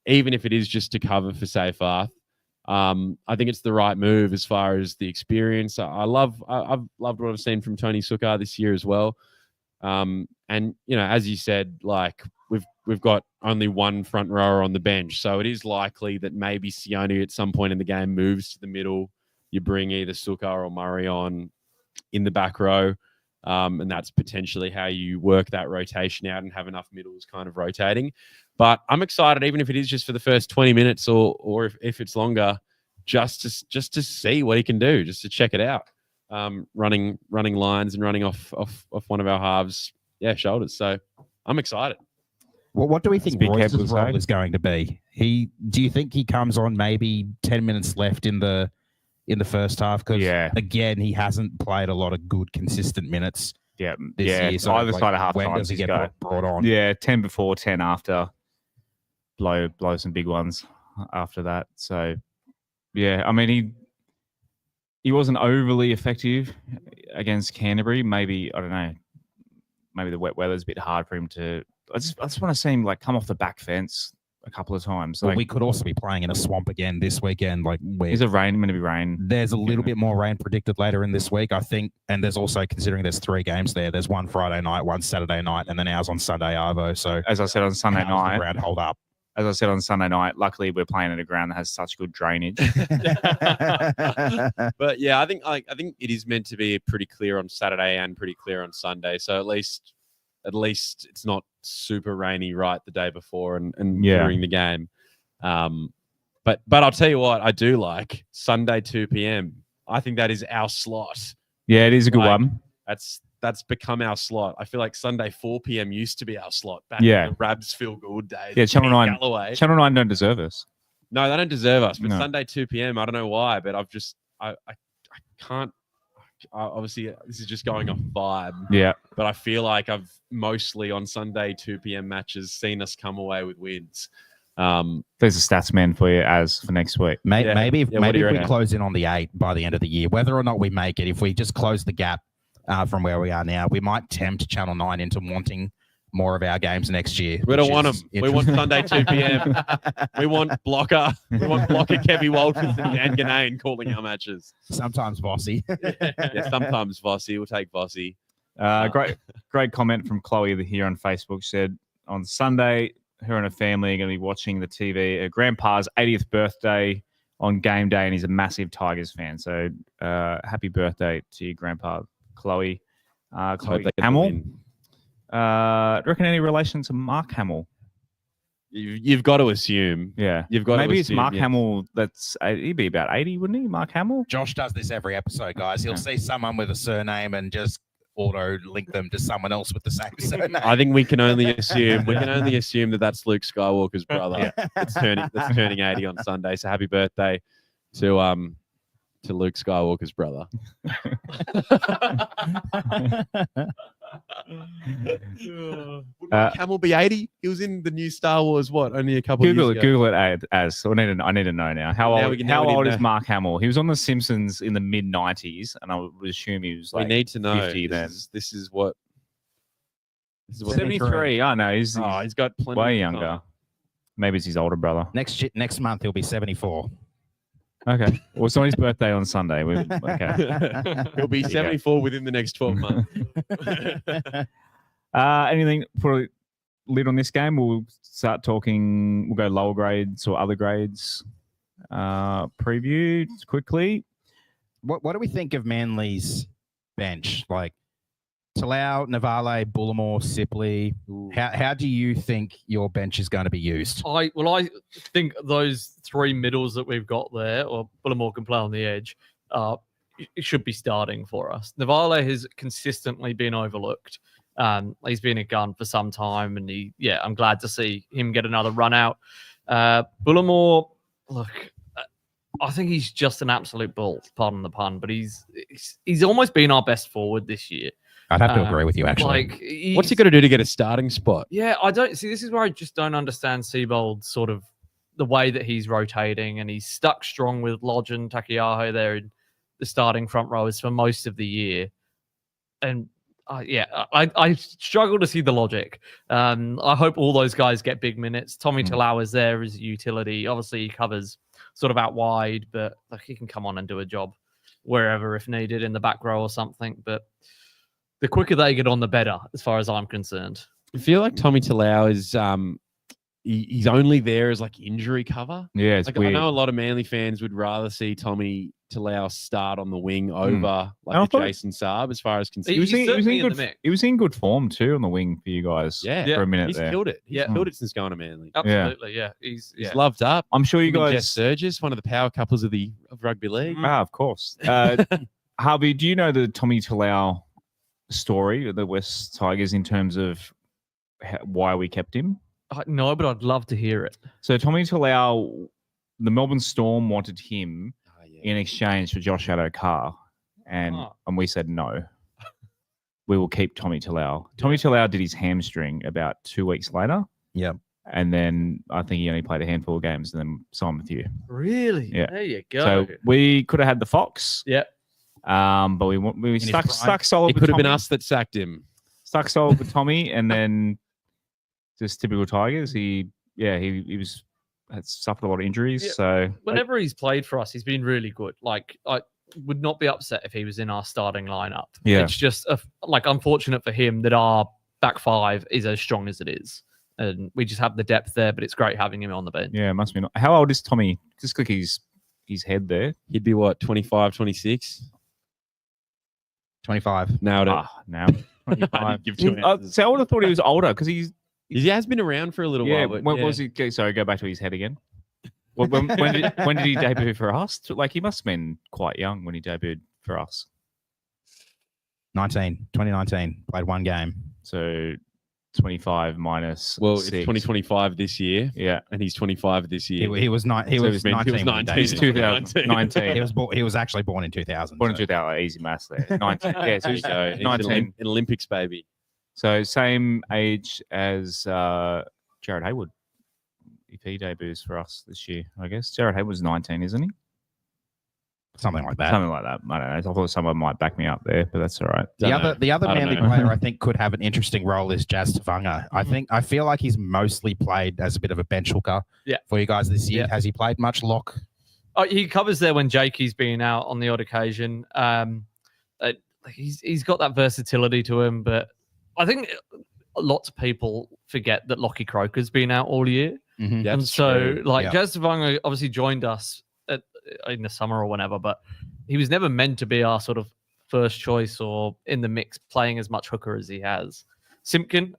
even if it is just to cover for Seyfarth. I think it's the right move as far as the experience. I've loved what I've seen from Tony Sukar this year as well. And as you said, we've got only one front rower on the bench, so it is likely that maybe Sione at some point in the game moves to the middle. You bring either Sukar or Murray on in the back row, and that's potentially how you work that rotation out and have enough middles kind of rotating. But I'm excited, even if it is just for the first 20 minutes or if it's longer, just to see what he can do, just to check it out. Running lines and running off one of our halves, shoulders. So I'm excited. Well, what do we think Royce's role is going to be? Do you think he comes on maybe 10 minutes left in the first half? Because again, he hasn't played a lot of good, consistent minutes. This year. So either side of half when time does he get brought on? 10 before, 10 after. Blow some big ones after that. So, I mean, he wasn't overly effective against Canterbury. Maybe, I don't know, maybe the wet weather's a bit hard for him to... I just want to see him come off the back fence a couple of times. Well, we could also be playing in a swamp again this weekend. Is it going to be rain? There's a little bit more rain predicted later in this week, I think. And there's also, considering there's 3 games there, there's one Friday night, one Saturday night, and then ours on Sunday, Arvo. So as I said on Sunday night, ground hold up. As I said on Sunday night, luckily we're playing at a ground that has such good drainage. But yeah, I think it is meant to be pretty clear on Saturday and pretty clear on Sunday. So at least it's not super rainy right the day before and during the game. But I'll tell you what, I do like Sunday 2 p.m. I think that is our slot. Yeah, it is a good one. That's become our slot. I feel like Sunday 4 p.m. used to be our slot back in the Rabs feel good days. Yeah, Channel 9 don't deserve us. No, they don't deserve us. But Sunday 2 p.m. I don't know why, but I can't. Obviously, this is just going off vibe. Yeah, but I feel like I've mostly on Sunday 2 p.m. matches seen us come away with wins. There's a stats man for you for next week. Maybe if we close in on the 8 by the end of the year, whether or not we make it, if we just close the gap from where we are now, we might tempt Channel 9 into wanting more of our games next year. We don't want them. We want Sunday 2 p.m. We want Blocker. We want Blocker, Kevy Walters, and Ganane calling our matches. Sometimes Vossi. Sometimes Vossi. We'll take Vossi. Great comment from Chloe here on Facebook. She said on Sunday, her and her family are going to be watching the TV. Her grandpa's 80th birthday on game day, and he's a massive Tigers fan. So happy birthday to your grandpa, Chloe. Chloe Hamill. Do you reckon any relation to Mark Hamill? You've got to assume. Yeah. You've got Maybe to it's Mark Hamill. He'd be about 80, wouldn't he? Mark Hamill? Josh does this every episode, guys. He'll see someone with a surname and just auto link them to someone else with the same surname. I think we can only assume that that's Luke Skywalker's brother. That's turning 80 on Sunday. So happy birthday to Luke Skywalker's brother. Would Mark Hamill be 80? He was in the new Star Wars, only a couple of years ago? Google it as. So I need to know now. How old is Mark Hamill? He was on The Simpsons in the mid-90s, and I would assume he was we need to know. 50 then. This is what 73. I know. He's got plenty way younger. Maybe it's his older brother. Next month, he'll be 74. Okay. Well, it's on his birthday on Sunday. Okay. He'll be 74 within the next 12 months. Anything for a lid on this game? We'll start talking. We'll go lower grades or other grades. Preview quickly. What do we think of Manly's bench? Talau, Navale, Bullimore, Sipley. How do you think your bench is going to be used? I think those three middles that we've got there, or Bullimore can play on the edge, it should be starting for us. Navale has consistently been overlooked. He's been a gun for some time, and I'm glad to see him get another run out. Bullimore, look, I think he's just an absolute bull, pardon the pun, but he's almost been our best forward this year. I'd have to agree with you, actually. Like, What's he got to do to get a starting spot? Yeah, I don't see. This is where I just don't understand Seibold's sort of the way that he's rotating, and he's stuck strong with Lodge and Takiyaho there in the starting front rowers for most of the year. And I struggle to see the logic. I hope all those guys get big minutes. Tommy Talau is there as a utility. Obviously, he covers sort of out wide, but like, he can come on and do a job wherever if needed in the back row or something. But the quicker they get on, the better, as far as I'm concerned. I feel like Tommy Talau is he's only there as like injury cover. Yeah, it's like, weird. I know a lot of Manly fans would rather see Tommy Talau start on the wing over like Jason Saab as far as considered. He was in good form too on the wing for you guys. Yeah, for a minute he's there. killed it. He's killed it since going to Manly. Absolutely, yeah. He's loved up. I'm sure you Him and guys. Jess Sturgis, one of the power couples of rugby league. Of course. Harvey, do you know the Tommy Talau story of the West Tigers in terms of why we kept him? No, but I'd love to hear it. So Tommy Talau, the Melbourne Storm wanted him in exchange for Josh Addo-Carr, and we said no. We will keep Tommy Talau. Tommy Talau did his hamstring about 2 weeks later. Yep. And then I think he only played a handful of games and then signed with you. Really? Yeah. There you go. So we could have had the Fox. Yep. But we stuck solid. It could have been us that sacked him. Stuck solid with Tommy, and then just typical Tigers. He had suffered a lot of injuries. Yeah. So whenever he's played for us, he's been really good. Like, I would not be upset if he was in our starting lineup. Yeah. It's just unfortunate for him that our back five is as strong as it is. And we just have the depth there, but it's great having him on the bench. Yeah, it must be. How old is Tommy? Just click his head there. He'd be what, 25, 26? 25. Nailed it. Now. 25. Give two answers. So I would have thought he was older because he has been around for a little while. But when was he? Sorry, go back to his head again. When did he debut for us? Like, he must have been quite young when he debuted for us. 2019. Played one game. So 25 minus. Well, 6. it's 2025 this year. Yeah, and he's 25 this year. He was 19. He was 19. He's 2019. He was actually born in 2000. Born in 2000. Easy maths there. 19. Yeah, so he's 19. An Olympics baby. So same age as Jared Hayward, if he debuts for us this year, I guess. Jared Hayward's 19, isn't he? Something like that. Something like that. I don't know. I thought someone might back me up there, but that's all right. The other Manly player I think could have an interesting role is Jazz Tavanga. I feel like he's mostly played as a bit of a bench hooker for you guys this year. Yeah. Has he played much lock? Oh, he covers there when Jakey's been out on the odd occasion. He's got that versatility to him, but I think lots of people forget that Lachie Croker's been out all year. Mm-hmm. And so, Jazz Tavanga obviously joined us in the summer or whenever, but he was never meant to be our sort of first choice or in the mix playing as much hooker as he has. Simpkin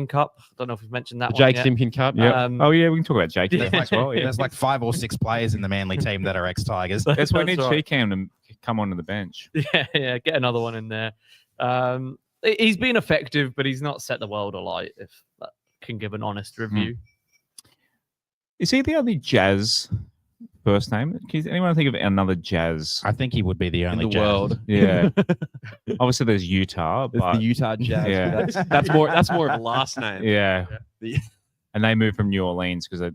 Cup. I don't know if we've mentioned that. Jake Simpkin Cup. Yeah. We can talk about Jake as well. Yeah. There's like 5 or 6 players in the Manly team that are ex-Tigers. That's why we need Cheekham to come onto the bench. Yeah. Get another one in there. He's been effective, but he's not set the world alight, if that can give an honest review. Is he the only Jazz first name? Can anyone think of another Jazz? I think he would be the only in the Jazz. world. Yeah. Obviously, there's Utah, but the Utah Jazz. Yeah. That's more of a last name. Yeah. And they moved from New Orleans because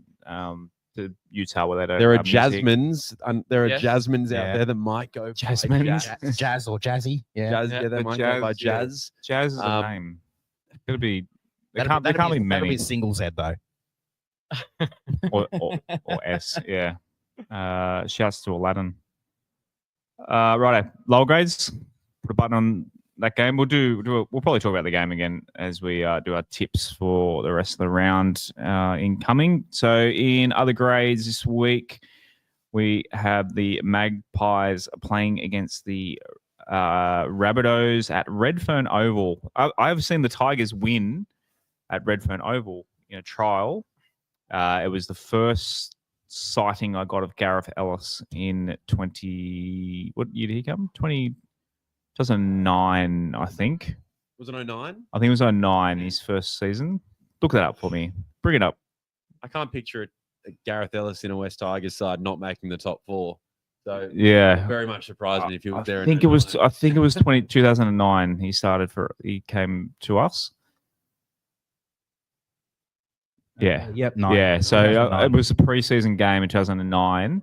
to Utah where they don't. There are have music. Jasmines. There are Jasmines out there that might go Jasmines. Jazz or Jazzy. Yeah. They might go by Jazz. Jazz is a name. It's gonna be. There can't be many. That'll be singles head though. or S. Yeah. Shouts to Aladdin. Righto. Lower grades. Put a button on that game. We'll probably talk about the game again as we do our tips for the rest of the round incoming. So in other grades this week, we have the Magpies playing against the Rabbitohs at Redfern Oval. I've seen the Tigers win at Redfern Oval in a trial. It was the first sighting I got of Gareth Ellis in 20. What year did he come? 2009, I think. Was it 09? I think it was 09, his first season. Look that up for me. Bring it up. I can't picture it. Gareth Ellis in a West Tigers side not making the top 4. So Yeah, very much surprised me if you were there. I think it was 2009. He came to us. Yeah. Yep. Yeah. So it 2009. was a preseason game in 2009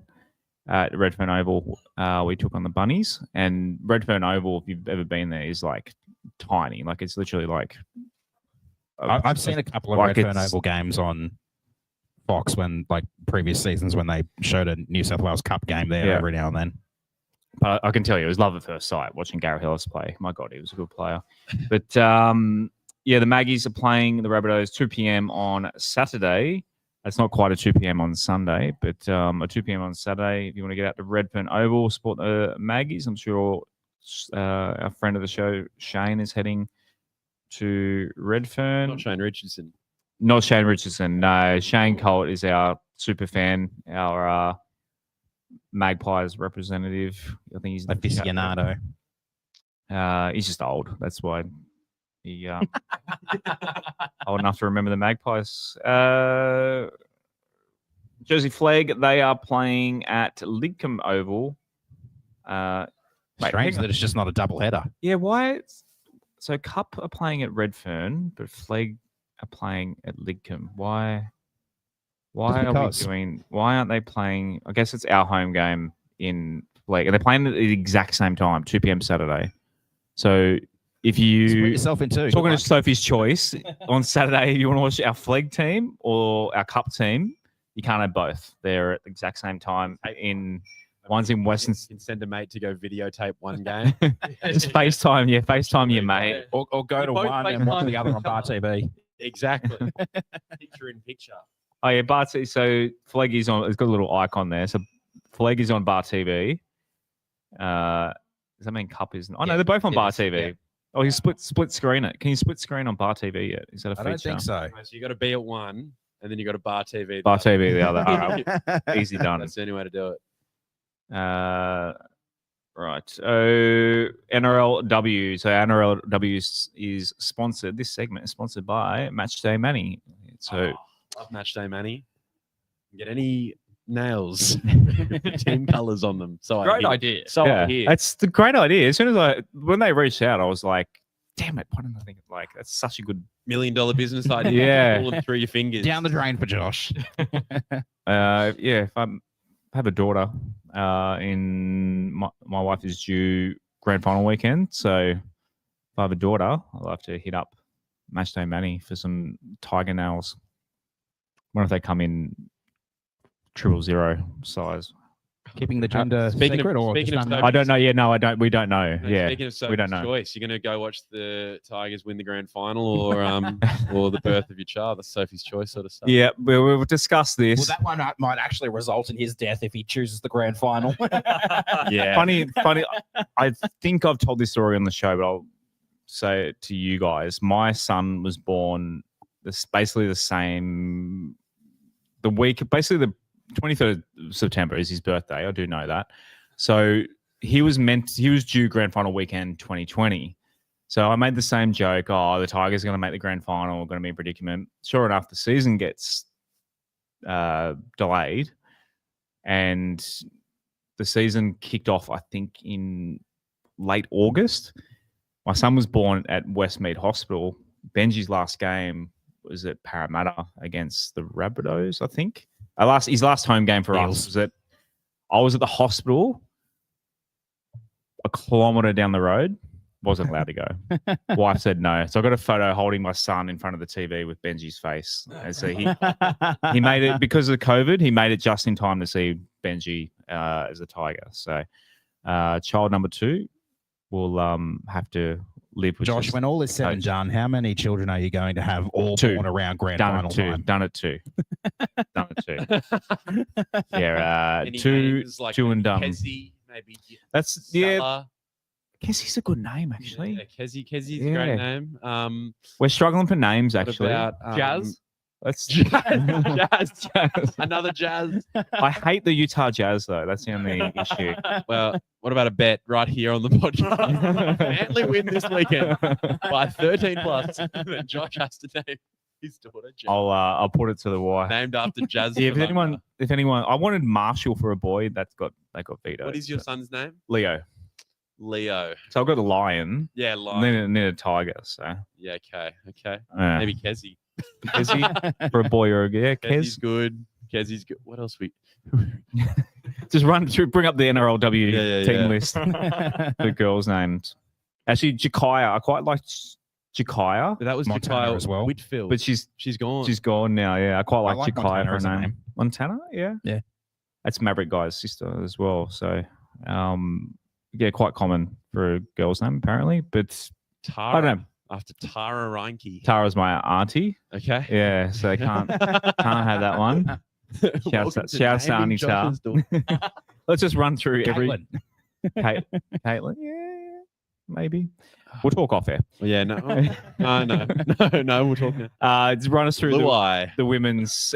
at Redfern Oval. We took on the Bunnies, and Redfern Oval, if you've ever been there, is like tiny. Like it's literally like. I've seen a couple of like Redfern Oval games on Fox when, like, previous seasons when they showed a New South Wales Cup game there Yeah. every now and then. But I can tell you, it was love at first sight watching Gareth Ellis play. My God, he was a good player. But yeah, the Maggies are playing the Rabbitohs 2 p.m. on Saturday. It's not quite a 2 p.m. on Sunday, but a 2 p.m. on Saturday. If you want to get out to Redfern Oval, support the Maggies, I'm sure our friend of the show, Shane, is heading to Redfern. Not Shane Richardson. Not Shane Richardson. No, Shane Colt is our super fan, our Magpies representative. I think he's Aficionado. He's just old. That's why he old enough to remember the Magpies. Jersey Flag, they are playing at Lidcombe Oval. Strange that it's just not a double header. Yeah, why? So Cup are playing at Redfern, but Flag are playing at Lidcombe. Why aren't they playing? I guess it's our home game in Flag. And they're playing at the exact same time, 2 p.m. Saturday. So if you Split yourself in two. talking to Sophie's Choice on Saturday, if you want to watch our Flag team or our Cup team, you can't have both. They're at the exact same time. One's in Western. You can send a mate to go videotape one game. Just FaceTime, FaceTime your mate. Or go to both one and watch the other on Bar TV. Exactly. Picture in picture. Oh yeah, Bar TV. So Flag is on. It's got a little icon there. So Flag is on Bar TV. Does that mean Cup isn't? Oh no, they're both on Bar TV. Yeah. Oh, you split screen it. Can you split screen on Bar TV yet? Is that a feature? I don't think so. So you got to be at one, and then you got to Bar TV. Bar TV the other. All right, easy done. That's the only way to do it. Right. NRLW. So NRLW is sponsored. This segment is sponsored by Matchday Manny. So love Matchday Manny. Get any nails, team colours on them. So Great idea. So I hear. that's the great idea. As soon as when they reached out, I was like, damn it, why didn't I think of that's such a good $1 million business idea. Yeah. Pull them through your fingers. Down the drain for Josh. if I have a daughter, in my wife is due grand final weekend, so if I have a daughter, I'll have to hit up Matchday Manny for some tiger nails. Wonder if they come in 000 size. Keeping the gender Speaking secret of- or speaking just of unknown? I don't know. Yeah, no, I don't. We don't know. No, Yeah, Speaking of we don't Sophie's know. Choice, you're going to go watch the Tigers win the grand final, or or the birth of your child. That's Sophie's Choice sort of stuff. Yeah, we'll discuss this. Well, that one might actually result in his death if he chooses the grand final. Yeah. Funny. I think I've told this story on the show, but I'll say it to you guys. My son was born basically the same. The week, basically the 23rd of September is his birthday. I do know that. So he was due grand final weekend 2020. So I made the same joke. Oh, the Tigers are going to make the grand final. We're going to be in predicament. Sure enough, the season gets delayed, and the season kicked off, I think, in late August. My son was born at Westmead Hospital. Benji's last game was at Parramatta against the Rabbitohs, I think. His last home game for us was I was at the hospital a kilometre down the road. Wasn't allowed to go. Wife said no. So I got a photo holding my son in front of the TV with Benji's face. And so he made it, because of COVID, he made it just in time to see Benji as a Tiger. So child number 2 will have to live with Josh, when all is said and done, how many children are you going to have all 2. born around grand Done final at 2. time? Done at 2. Done at 2. Yeah, Any 2 names like 2 and done. Kezi, maybe That's Salah. Kezi's a good name, actually. Yeah, Kezi's a great name. We're struggling for names, What actually. about Jazz. Let's Jazz. Another Jazz. I hate the Utah Jazz, though. That's the only issue. Well, what about a bet right here on the podcast? Manly win this weekend by 13 plus. Then Josh has to name his daughter Jazz. I'll put it to the wire. Named after Jazz. Yeah, Tavanga. if anyone, I wanted Marshall for a boy. That got vetoed. What is your son's name? Leo? Leo. So I've got a lion, Yeah, and lion. then a tiger. So Yeah, okay. yeah. Maybe Kezi. Kezi for a boy or a yeah, Kezi's Kez. good. Kezi's good. What else we? Just run through, bring up the NRLW Yeah, team yeah. list. The girls' names. Actually, Jakaya. I quite liked Jakaya, That was Montana Jakyle as well. Whitfield. but she's gone. gone now. Yeah, I quite like like Jakaya Montana for as a a name. name. Montana, yeah, Yeah. That's Maverick Guy's sister as well. So, yeah, quite common for a girl's name apparently. But Tara. I don't know. After Tara Reinke. Tara's my auntie. Okay. Yeah, so I can't have that one. Welcome to shouts to naming Auntie Tara. Josh's daughter. Let's just run through every Caitlin. Caitlin. Yeah, maybe. We'll talk off air. Yeah, no. No, we'll talk now. Just run us through Luai. the women's.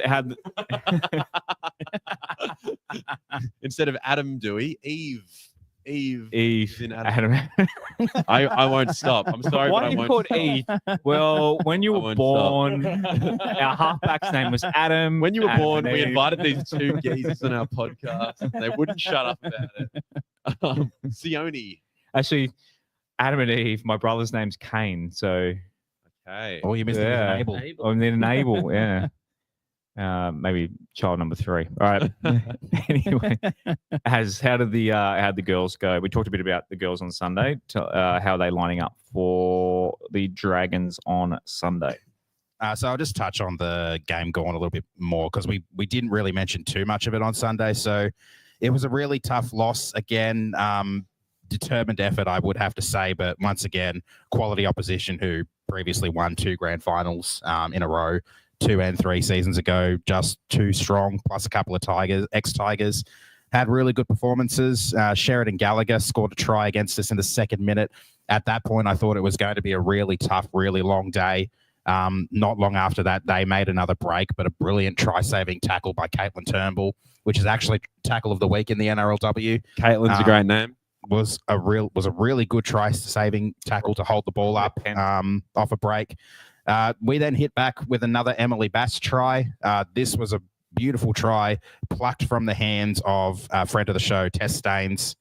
Instead of Adam Dewey, Eve. Eve. in Adam. I won't stop. I'm sorry, Why but are I you won't called stop. Eve? Well, when you I were won't born, stop. our halfback's name was Adam. When you were Adam born, and we Eve. invited these two geezers on our podcast. They wouldn't shut up about it. Sione. Actually, Adam and Eve. My brother's name's Cain, so Okay. Oh, you missed Yeah. it. Abel. I need an Abel. Yeah. Maybe child number 3. All right. Anyway, how did the girls go? We talked a bit about the girls on Sunday. How are they lining up for the Dragons on Sunday? So I'll just touch on the game going a little bit more because we didn't really mention too much of it on Sunday. So it was a really tough loss again. Determined effort, I would have to say, but once again, quality opposition who previously won 2 grand finals in a row, 2 and 3 seasons ago, just too strong, plus a couple of ex-Tigers, had really good performances. Sheridan Gallagher scored a try against us in the 2nd minute. At that point, I thought it was going to be a really tough, really long day. Not long after that, they made another break, but a brilliant try-saving tackle by Caitlin Turnbull, which is actually tackle of the week in the NRLW. Caitlin's a great name. Was a really good try-saving tackle to hold the ball up off a break. We then hit back with another Emily Bass try. This was a beautiful try, plucked from the hands of a friend of the show, Tess Staines,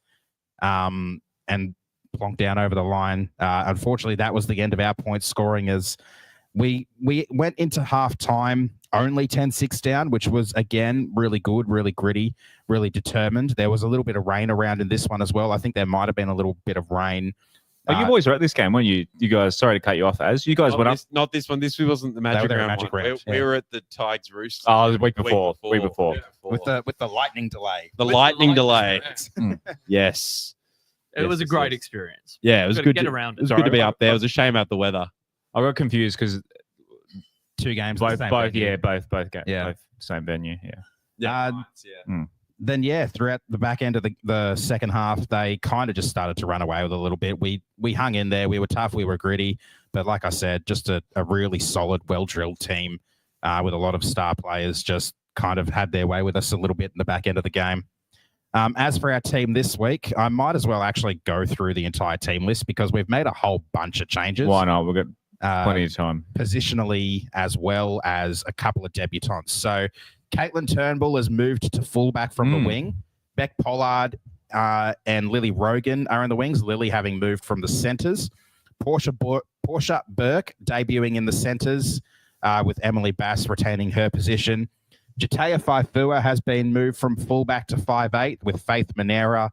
and plonked down over the line. Unfortunately, that was the end of our point scoring as we went into half-time only 10-6 down, which was, again, really good, really gritty, really determined. There was a little bit of rain around in this one as well. I think there might have been a little bit of rain. Oh, you boys were at this game, weren't you? You guys, sorry to cut you off, you guys went up. Not this one. This wasn't the Magic there at Round Magic one. Round, We yeah. were at the Tigers Roosters. Oh, the week before. With the lightning delay. The lightning delay. Mm. Yes. It was a Yes, great yes. experience. Yeah, it was Gotta good. get around It was it. good to be Sorry, up there. It was a shame about the weather. I got confused because 2 games. both games. games, Yeah. both same venue. Yeah. Yeah. Then throughout the back end of the second half, they kind of just started to run away with it a little bit. We hung in there. We were tough. We were gritty. But like I said, just a really solid, well-drilled team with a lot of star players just kind of had their way with us a little bit in the back end of the game. As for our team this week, I might as well actually go through the entire team list because we've made a whole bunch of changes. Why not? We've got plenty of time. Positionally as well as a couple of debutants. So Caitlin Turnbull has moved to fullback from the wing. Beck Pollard and Lily Rogan are in the wings, Lily having moved from the centres. Portia Burke debuting in the centres with Emily Bass retaining her position. Jataya Faifua has been moved from fullback to 5'8", with Faith Manera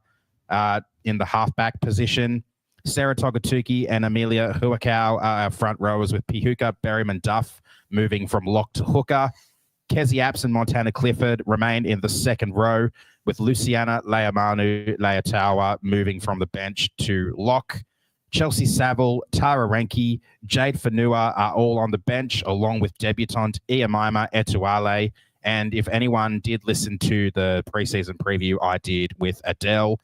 in the halfback position. Sarah Togatuki and Amelia Huakau are our front rowers, with Pihuka Berryman Duff moving from lock to hooker. Kezi Apps and Montana Clifford remain in the second row, with Luciana Leatawa moving from the bench to lock. Chelsea Saville, Tara Renke, Jade Fanua are all on the bench, along with debutante Iamaima Etuale. And if anyone did listen to the preseason preview I did with Adele,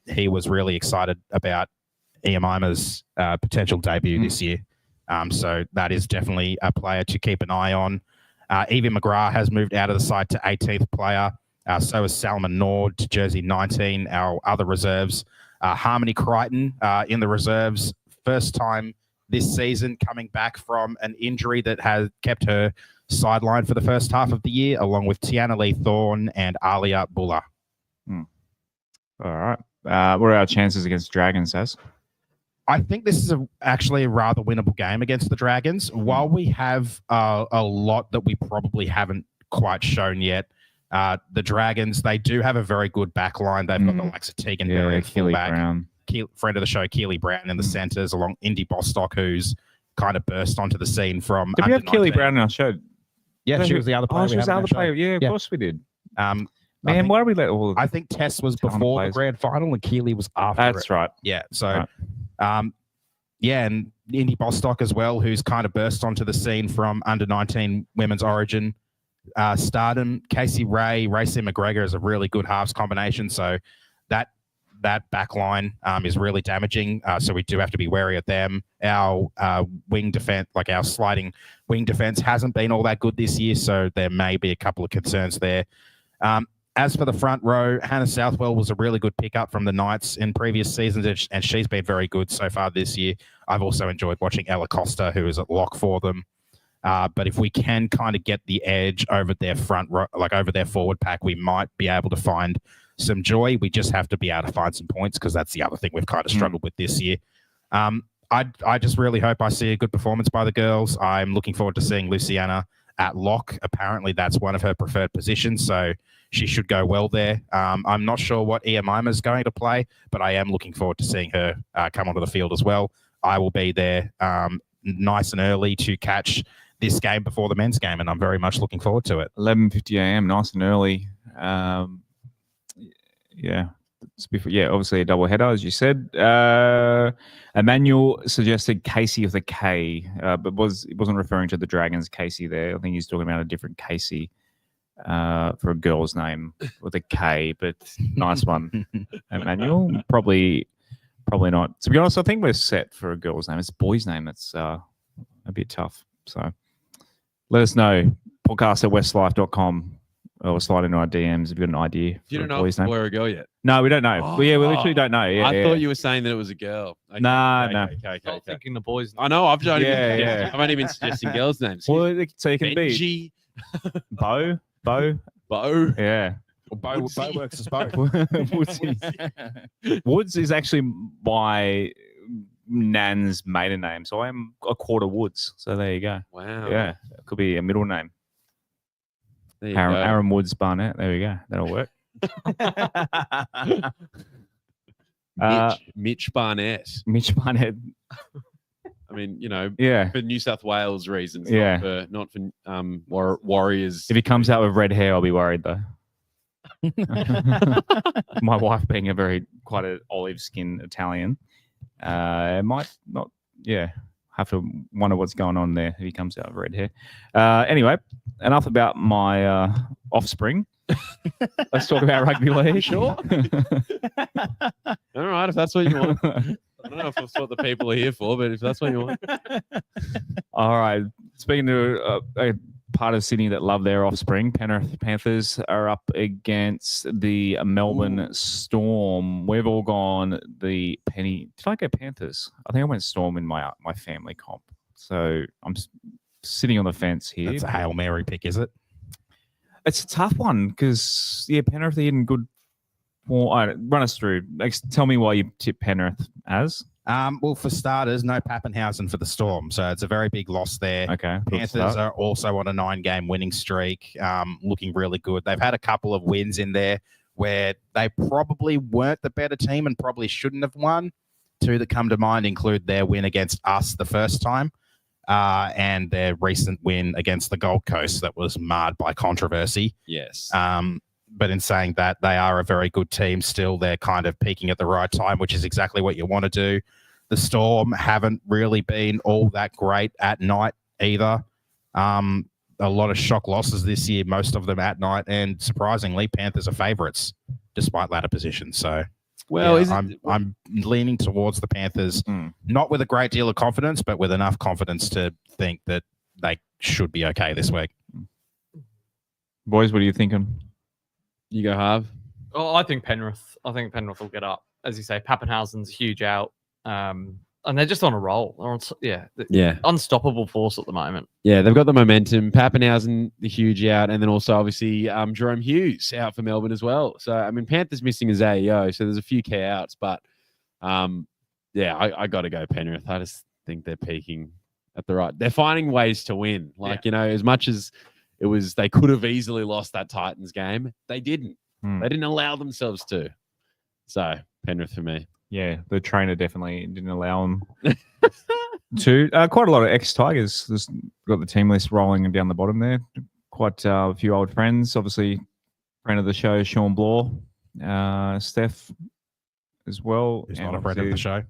he was really excited about Iamaima's potential debut this year. So that is definitely a player to keep an eye on. Evie McGrath has moved out of the side to 18th player. So has Salman Nord to jersey 19, our other reserves. Harmony Crichton in the reserves, first time this season coming back from an injury that has kept her sidelined for the first half of the year, along with Tiana Lee Thorne and Alia Buller. All right. What are our chances against Dragons, Saz? I think this is actually a rather winnable game against the Dragons. While we have a lot that we probably haven't quite shown yet, the Dragons, they do have a very good back line. They've got the likes of Tegan Berry, fullback, friend of the show, Keely Brown in the centres, along Indy Bostock, who's kind of burst onto the scene from. Did we have Keely Brown in our show? Yeah, she was the other player. Oh, she was the other player. Yeah, of course we did. Man, why did we let all? I think Tess was before the grand final and Keely was after. That's right. Yeah. So, and Indy Bostock as well, who's kind of burst onto the scene from under 19 women's origin stardom. Casey Ray, Racy McGregor is a really good halves combination. So that back line is really damaging. So we do have to be wary of them. Our wing defense, like our sliding wing defense, hasn't been all that good this year. So there may be a couple of concerns there. As for the front row, Hannah Southwell was a really good pickup from the Knights in previous seasons, and she's been very good so far this year. I've also enjoyed watching Ella Costa, who is at lock for them. But if we can kind of get the edge over their front row, like over their forward pack, we might be able to find some joy. We just have to be able to find some points, because that's the other thing we've kind of struggled with this year. I just really hope I see a good performance by the girls. I'm looking forward to seeing Luciana at lock. Apparently, that's one of her preferred positions, so she should go well there. I'm not sure what Iamaimaima is going to play, but I am looking forward to seeing her come onto the field as well. I will be there nice and early to catch this game before the men's game, and I'm very much looking forward to it. 11:50 a.m. Nice and early. Yeah. Obviously a double header, as you said. Emmanuel suggested Casey with a K, but it wasn't referring to the Dragons Casey there. I think he's talking about a different Casey for a girl's name with a K, but nice one, Emmanuel. Probably not. To be honest, I think we're set for a girl's name. It's a boy's name. That's a bit tough. So let us know. Podcast at westlife.com. Or slide into our DMs if you've got an idea. You don't know if it's a boy or a girl yet? No, we don't know. Oh, we literally don't know. Yeah, I thought you were saying that it was a girl. Okay, no. Okay. I'm thinking the boys. I know. I've only been suggesting girls' names. Well, so you can Benji. be Bo. Yeah. Well, Bo works as both. Woods is actually my nan's maiden name, so I am a quarter Woods. So there you go. Wow. Yeah, it could be a middle name. Aaron Woods Barnett. There we go. That'll work. Mitch Barnett. Mitch Barnett. I mean, for New South Wales reasons, not for Warriors. If he comes out with red hair, I'll be worried though. My wife being quite an olive skin Italian, might not. Yeah. Have to wonder what's going on there if he comes out with red hair. Anyway, enough about my offspring. Let's talk about rugby league. Sure. All right, if that's what you want. I don't know if that's what the people are here for, but if that's what you want. All right. Speaking to a part of Sydney that love their offspring, Penrith Panthers are up against the Melbourne Storm. We've all gone the penny. Did I go Panthers? I think I went Storm in my family comp. So I'm sitting on the fence here. That's a Hail Mary pick, is it? It's a tough one because, Penrith are in good form. All right, run us through. Tell me why you tip Penrith as. Well, for starters, no Pappenhausen for the Storm, so it's a very big loss there. Okay. Panthers are also on a 9-game winning streak, looking really good. They've had a couple of wins in there where they probably weren't the better team and probably shouldn't have won. Two that come to mind include their win against us the first time and their recent win against the Gold Coast that was marred by controversy. Yes. But in saying that, they are a very good team still. They're kind of peaking at the right time, which is exactly what you want to do. The Storm haven't really been all that great at night either. A lot of shock losses this year, most of them at night. And surprisingly, Panthers are favourites despite ladder position. So Well, Yeah, I'm leaning towards the Panthers, not with a great deal of confidence, but with enough confidence to think that they should be okay this week. Boys, what are you thinking? You go, Harv. Oh, I think Penrith. I think Penrith will get up. As you say, Pappenhausen's huge out. And they're just on a roll. Yeah. Unstoppable force at the moment. Yeah, they've got the momentum. Pappenhausen, the huge out, and then also obviously Jerome Hughes out for Melbourne as well. So I mean, Panthers missing a Zayo, so there's a few key outs, but I got to go Penrith. I just think they're peaking at the right. They're finding ways to win. As much as it was, they could have easily lost that Titans game. They didn't. They didn't allow themselves to. So Penrith for me. Yeah, the trainer definitely didn't allow them to. Quite a lot of ex-Tigers. Just got the team list rolling down the bottom there. Quite a few old friends. Obviously, friend of the show, Sean Bloor. Steph as well. Who's not a friend of the show.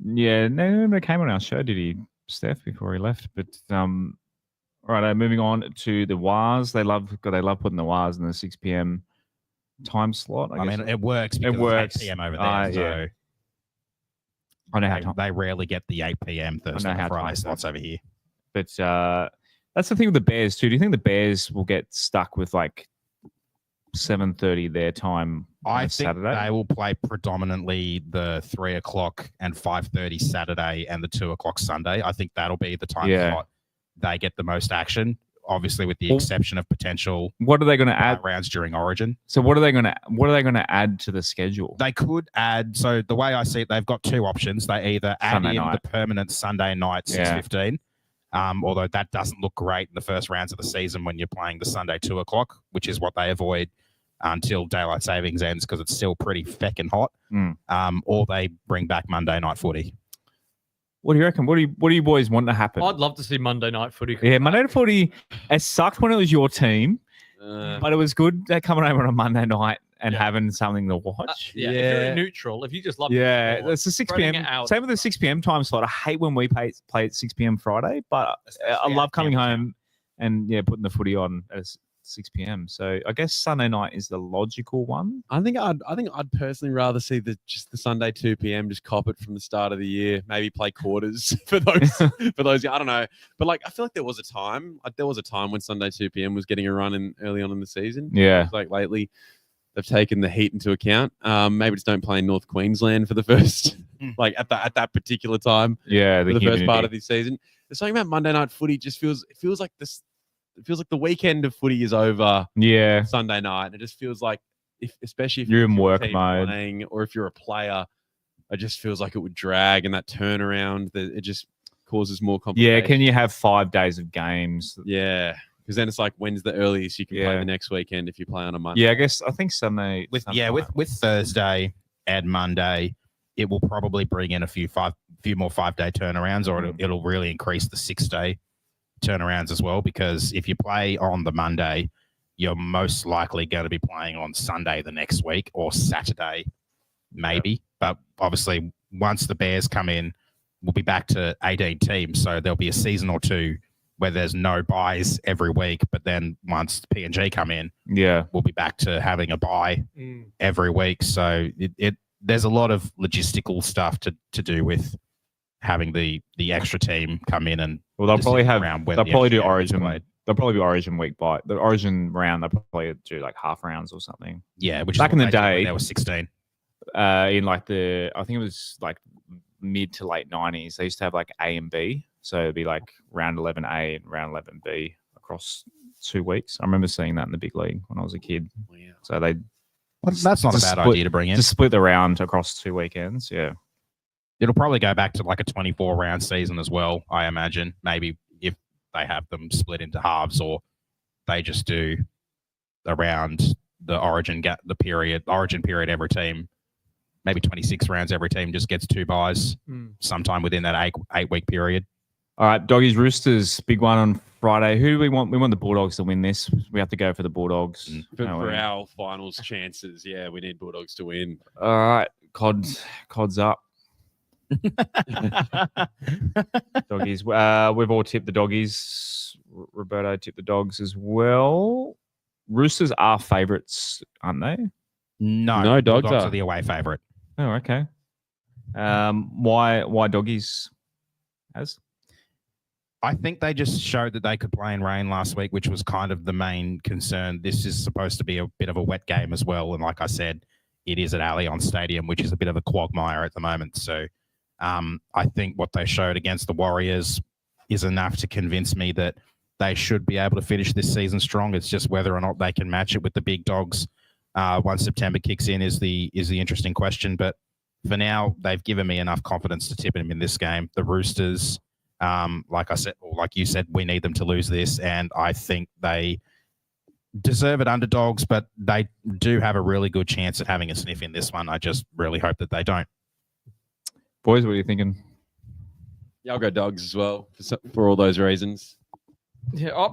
Yeah, no came on our show, did he, Steph, before he left? But all right, moving on to the Wars. They love putting the Wars in the 6 p.m. time slot. I mean, it works because it's 8 p.m. over there. So I know how they rarely get the 8 p.m. Thursday and Friday slots over here. But that's the thing with the Bears too. Do you think the Bears will get stuck with like 7:30 their time on Saturday? I think they will play predominantly the 3 o'clock and 5:30 Saturday and the 2 o'clock Sunday. I think that'll be the time slot they get the most action. Obviously, with the exception of potential, what are they going to add rounds during Origin? So what are they going to add to the schedule? They could add. So the way I see it, they've got two options. They either add the permanent Sunday night 6:15, although that doesn't look great in the first rounds of the season when you're playing the Sunday 2 o'clock, which is what they avoid until daylight savings ends because it's still pretty feckin' hot. Or they bring back Monday night footy. What do you reckon? What do you boys want to happen? I'd love to see Monday night footy. Yeah, Monday night footy. It sucked when it was your team, but it was good coming over on a Monday night and having something to watch. If you're neutral, if you just love it's a 6 p.m. Same with the 6 p.m. time slot. I hate when we play at 6 p.m. Friday, but I love coming home and putting the footy on at 6 p.m. So I guess Sunday night is the logical one. I think I'd personally rather see the Sunday 2 p.m. just cop it from the start of the year. Maybe play quarters for those. I don't know, but I feel like there was a time. When Sunday 2 p.m. was getting a run early on in the season. Yeah, lately they've taken the heat into account. Maybe just don't play in North Queensland for the first at that particular time. Yeah, for the first part of the season. There's something about Monday night footy. It feels like this. It feels like the weekend of footy is over. Yeah, Sunday night. It just feels like, especially if you're in work mode, playing, or if you're a player, it just feels like it would drag, and that turnaround it just causes more complications. Yeah, can you have 5 days of games? Yeah, because then it's like, when's the earliest you can play the next weekend if you play on a Monday? Yeah, I think Sunday. With Thursday and Monday, it will probably bring in a few more 5-day turnarounds, or it'll really increase the 6-day turnarounds as well, because if you play on the Monday, you're most likely going to be playing on Sunday the next week or Saturday, maybe. But obviously, once the Bears come in, we'll be back to 18 teams. So there'll be a season or two where there's no buys every week. But then once PNG come in, we'll be back to having a buy every week. So there's a lot of logistical stuff to do with having the extra team come in and they'll probably do Origin. Played. They'll probably do Origin week by the Origin round. They'll probably do like half rounds or something. Yeah, which back in the day, there was 16. In I think it was like mid to late 90s. They used to have like A and B, so it'd be like round 11A and round 11B across 2 weeks. I remember seeing that in the big league when I was a kid. Wow. So that's not a bad idea to bring in. To split the round across 2 weekends. Yeah. It'll probably go back to like a 24-round season as well, I imagine. Maybe if they have them split into halves, or they just do around the Origin period every team, maybe 26 rounds every team just gets 2 buys sometime within that 8-week period. All right, Doggies Roosters, big one on Friday. Who do we want? We want the Bulldogs to win this. We have to go for the Bulldogs. For our finals chances, we need Bulldogs to win. All right, Cod's up. Doggies. We've all tipped the Doggies. Roberto tipped the Dogs as well. Roosters are favourites, aren't they? No, Dogs Bulldogs are. are the away favourite. Oh, okay. Why doggies? As I think they just showed that they could play in rain last week, which was kind of the main concern. This is supposed to be a bit of a wet game as well. And like I said, it is at Allianz Stadium, which is a bit of a quagmire at the moment. So I think what they showed against the Warriors is enough to convince me that they should be able to finish this season strong. It's just whether or not they can match it with the big dogs once September kicks in is the interesting question. But for now, they've given me enough confidence to tip them in this game. The Roosters, like I said, or like you said, we need them to lose this, and I think they deserve it underdogs, but they do have a really good chance at having a sniff in this one. I just really hope that they don't. boys, what are you thinking? Yeah, I'll go dogs as well for all those reasons. Yeah,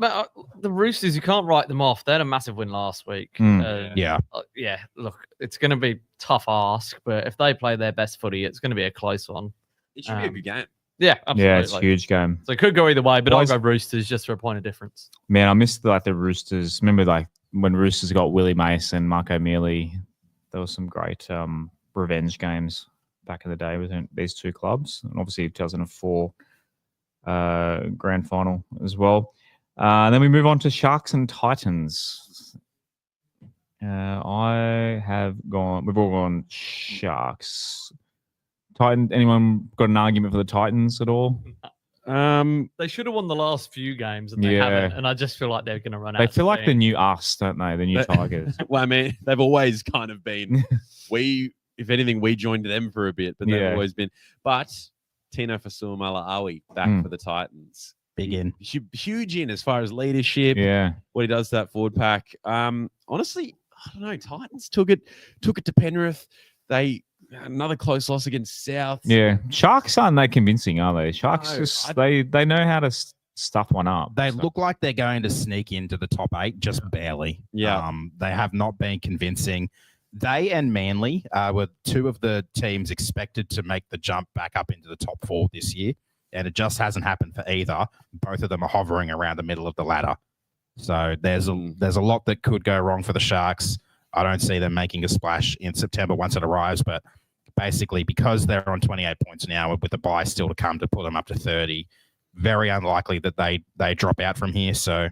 the Roosters, you can't write them off. They had a massive win last week. Yeah. Yeah, look, it's going to be tough ask, but if they play their best footy, it's going to be a close one. It should be a good game. Yeah, absolutely. Yeah, it's a huge game. So it could go either way, but Boys- I'll go Roosters just for a point of difference. Man, I missed the Roosters. Remember when Roosters got Willie Mason, Marco Mealy. There was some great revenge games back in the day with these two clubs, and obviously 2004 grand final as well. And then we move on to Sharks and Titans. We've all gone Sharks. Anyone got an argument for the Titans at all? They should have won the last few games, and they haven't. And I just feel like they're going to run out. They of feel like the steam. new us, don't they? The new Tigers. Well, I mean, they've always kind of been. If anything, we joined them for a bit, but they've always been. But Tino Fasuamala-Awi back for the Titans. Big in. Huge in as far as leadership. Yeah. What he does to that forward pack. Honestly, I don't know. Titans took it to Penrith. Another close loss against South. Yeah. Sharks aren't that convincing, are they? Sharks they know how to stuff one up. They look like they're going to sneak into the top 8, just barely. Yeah. They have not been convincing. They and Manly were two of the teams expected to make the jump back up into the top 4 this year, and it just hasn't happened for either. Both of them are hovering around the middle of the ladder. So there's a lot that could go wrong for the Sharks. I don't see them making a splash in September once it arrives, but basically because they're on 28 points now with the bye still to come to put them up to 30, very unlikely that they drop out from here. So,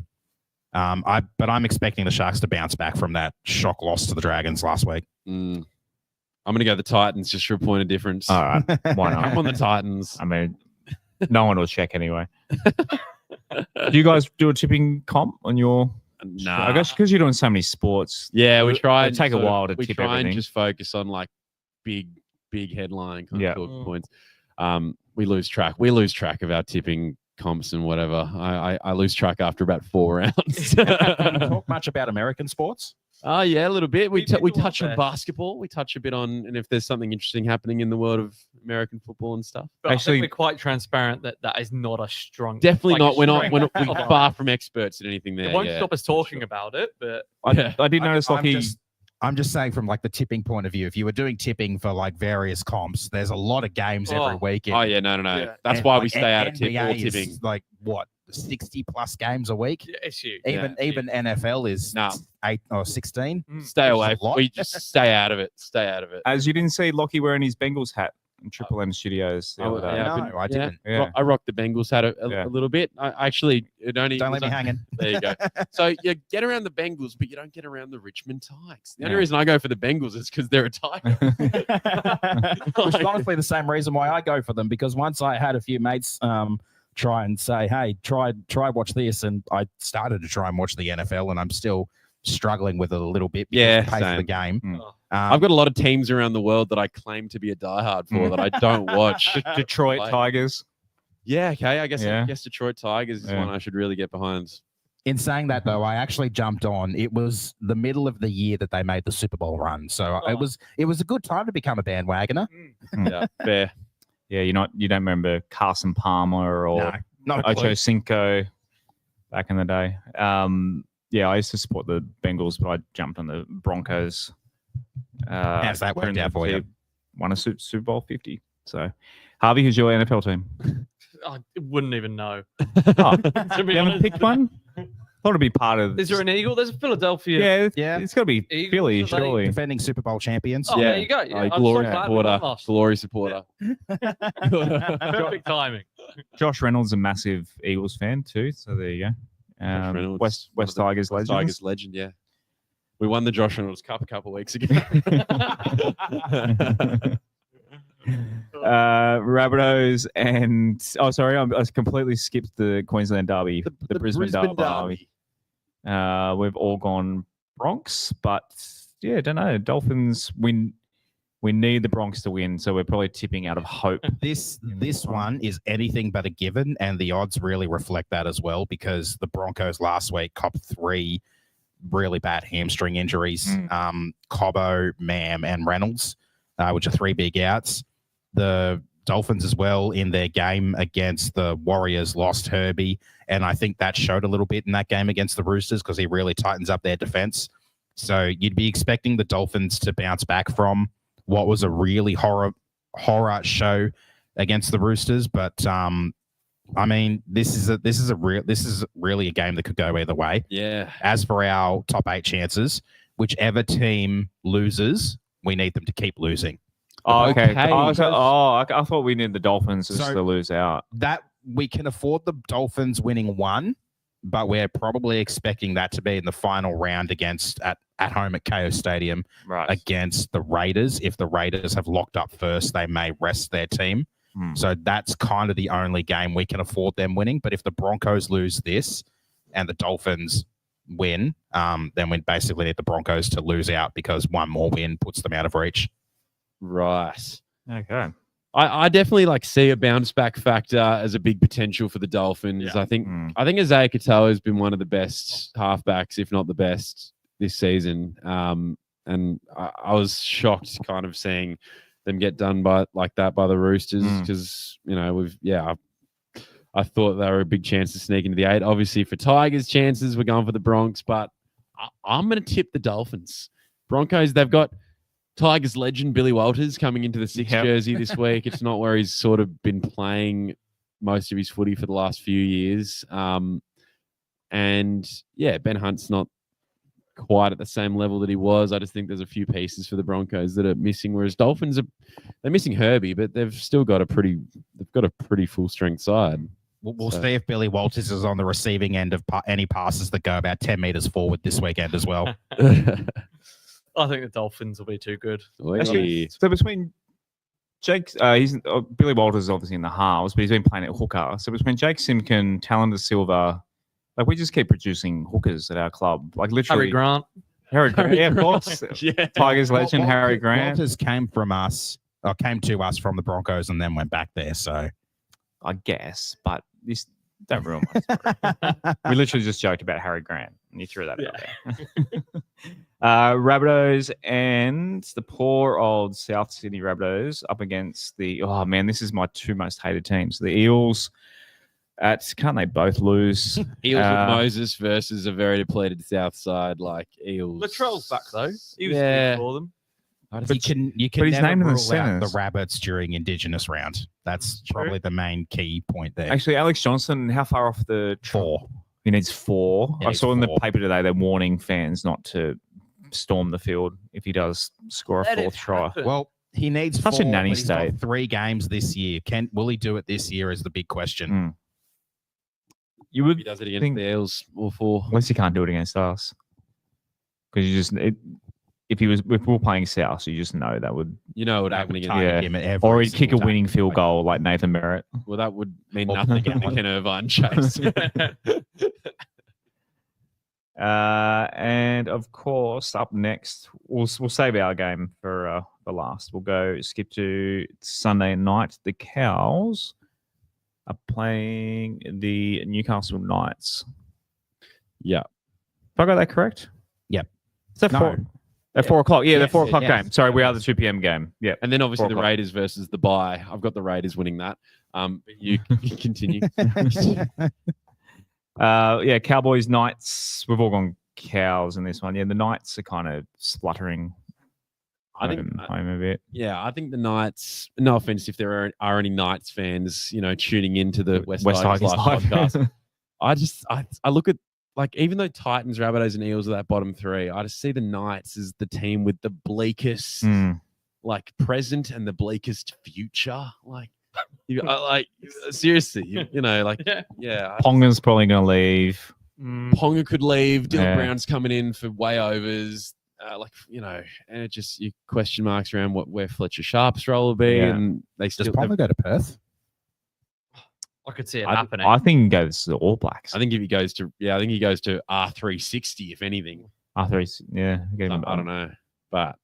but I'm expecting the Sharks to bounce back from that shock loss to the Dragons last week. I'm going to go the Titans just for a point of difference. All right. Why not? I'm on the Titans. I mean, no one will check anyway. Do you guys do a tipping comp on your... Nah. I guess because you're doing so many sports. Yeah, we try. It'd take a while to we tip try everything. and just focus on like big headline kind of talking points. We lose track. We lose track of our tipping comps and whatever. I lose track after about 4 rounds. Do you talk much about American sports? Oh yeah, a little bit. We do a lot touch on there. basketball. We touch a bit on, and if there's something interesting happening in the world of American football and stuff. But Actually- I think we're quite transparent that is not a strong. Definitely like, not. We're strength. far from experts at anything there. It won't yeah. stop us talking about it, but I did notice I'm just saying from like the tipping point of view, if you were doing tipping for like various comps, there's a lot of games every week. Oh yeah, no. Yeah. That's And, why like, we stay out of NBA is, tipping. like what, 60 plus games a week? yeah, it's huge. Even NFL is Nah. 8 or 16. Stay Which is away. a lot. We just stay out of it. Stay out of it. as you didn't see Lachie wearing his Bengals hat in Triple M Studios the other day. yeah. No, I didn't. Yeah. I rocked the Bengals hat a Yeah. little bit. I actually, it only Don't leave me hanging. There you go. So you get around the Bengals, but you don't get around the Richmond Tigers. The only Yeah. reason I go for the Bengals is because they're a Tiger. Which is honestly the same reason why I go for them, because once I had a few mates try and say, hey, try watch this, and I started to try and watch the NFL, and I'm still struggling with it a little bit because Yeah, of the pace of the same. game. Mm. I've got a lot of teams around the world that I claim to be a diehard for that I don't watch. Detroit Like- Tigers. Yeah, okay. I guess Yeah. Detroit Tigers is Yeah. one I should really get behind. In saying that, though, I actually jumped on. It was the middle of the year that they made the Super Bowl run, so it was a good time to become a bandwagoner. Yeah, fair. Yeah, you don't remember Carson Palmer or No, not a clue. Ocho Cinco back in the day. Yeah, I used to support the Bengals, but I jumped on the Broncos. How's that worked out for you? Won a Super Bowl 50. So, Harvey, who's your NFL team? I wouldn't even know. Oh, To be you haven't honest. picked one? thought it'd be part of. Is there an Eagle? There's a Philadelphia. Yeah. It's got to be Eagles, Philly, are they- surely. Defending Super Bowl champions. Oh, there you go. Yeah, I'm so glory glad we won supporter. last. Glory supporter. Perfect timing. Josh Reynolds, a massive Eagles fan too. So there you go. Josh Reynolds, West one of the Tigers legend. Tigers legend, yeah. We won the Josh Reynolds Cup a couple of weeks ago. Rabbitohs and I completely skipped the Queensland Derby, the Brisbane Derby. We've all gone Bronx, but yeah, don't know. Dolphins win. We need the Bronx to win, so we're probably tipping out of hope. This one is anything but a given, and the odds really reflect that as well, because the Broncos last week copped 3 really bad hamstring injuries. Cobbo, Mam, and Reynolds, which are 3 big outs. The Dolphins as well in their game against the Warriors lost Herbie, and I think that showed a little bit in that game against the Roosters because he really tightens up their defense. So you'd be expecting the Dolphins to bounce back from what was a really horror show against the Roosters, but I mean, this is really a game that could go either way. Yeah. As for our top 8 chances, whichever team loses, we need them to keep losing. Oh, okay. Okay. I thought we needed the Dolphins just to lose out. That we can afford the Dolphins winning 1, but we're probably expecting that to be in the final round at home at KO Stadium against the Raiders. If the Raiders have locked up first, they may rest their team. So that's kind of the only game we can afford them winning. But if the Broncos lose this and the Dolphins win, then we basically need the Broncos to lose out because one more win puts them out of reach. Right. Okay. I definitely see a bounce back factor as a big potential for the Dolphins. Yeah. I think Isaiah Katoa has been one of the best halfbacks, if not the best, this season. And I was shocked kind of seeing them get done by the Roosters because I thought they were a big chance to sneak into the 8. Obviously, for Tigers' chances, we're going for the Bronx, but I'm going to tip the Dolphins. Broncos, they've got Tigers legend Billy Walters coming into the 6 jersey this week. It's not where he's sort of been playing most of his footy for the last few years. And yeah, Ben Hunt's not quite at the same level that he was. I just think there's a few pieces for the Broncos that are missing, whereas Dolphins they're missing Herbie, but they've still got a pretty full strength side. We'll see if Billy Walters is on the receiving end of any passes that go about 10 meters forward this weekend as well. I think the Dolphins will be too good. Actually, so between Jake, Billy Walters is obviously in the halves, but he's been playing at hooker. So between Jake Simkin, Tallender Silva, we just keep producing hookers at our club. Literally, Harry Grant, yeah, of course. Tigers legend Harry Grant. Walters came to us from the Broncos and then went back there. So I guess, but this don't ruin my story. We literally just joked about Harry Grant, and you threw that out there. Rabbitohs and the poor old South Sydney Rabbitohs up against this is my 2 most hated teams. The Eels. Can't they both lose? Eels with Moses versus a very depleted South Side Eels. Latrell's back though. He was good for them. But you can he's never named in the rule out centres. the Rabbits during Indigenous round. That's probably the main key point there. Actually, Alex Johnson, how far off the 4? He needs 4. Yeah, I saw in the 4. paper today they're warning fans not to storm the field if he does score a 4th try. Well, he needs Such 4, a nanny but he's got state. 3 games this year. Will he do it this year is the big question. You would He does it against think, the Eels, all 4. at least he can't do it against us. Because if we were playing South, you just know that would. You know what That happened would against target Yeah. him at every Or he'd kick a single winning time. field goal like Nathan Merritt. Well, that would mean Or- nothing if Ken Irvine chase. And of course, up next, we'll save our game for last. We'll go skip to Sunday night. The Cows are playing the Newcastle Knights. Yeah. Have I got that correct? Yep. Is that No. 4? At 4 o'clock. Yeah, the Yes, 4 o'clock yes. game. Sorry, we are the 2 p.m. game. Yeah. And then obviously 4 the o'clock. Raiders versus the bye. I've got the Raiders winning that. But you continue. Cowboys, Knights. We've all gone Cows in this one. Yeah, the Knights are kind of spluttering I think home a bit. Yeah, I think the Knights. No offense if there are any Knights fans, tuning into the West Tigers Live podcast. I look at like even though Titans, Rabbitohs, and Eels are that bottom three, I just see the Knights as the team with the bleakest like present and the bleakest future. Like, seriously, you know, like yeah. Ponga's probably going to leave. Ponga could leave. Dylan Yeah. Brown's coming in for way overs. Like, you know, and it just you question marks around where Fletcher Sharp's role will be, Yeah. and they Does still. Ponga go to Perth? I could see it I- happening. I think he goes to the All Blacks. I think if he goes to I think he goes to R360 if anything. R3, yeah. I don't know, but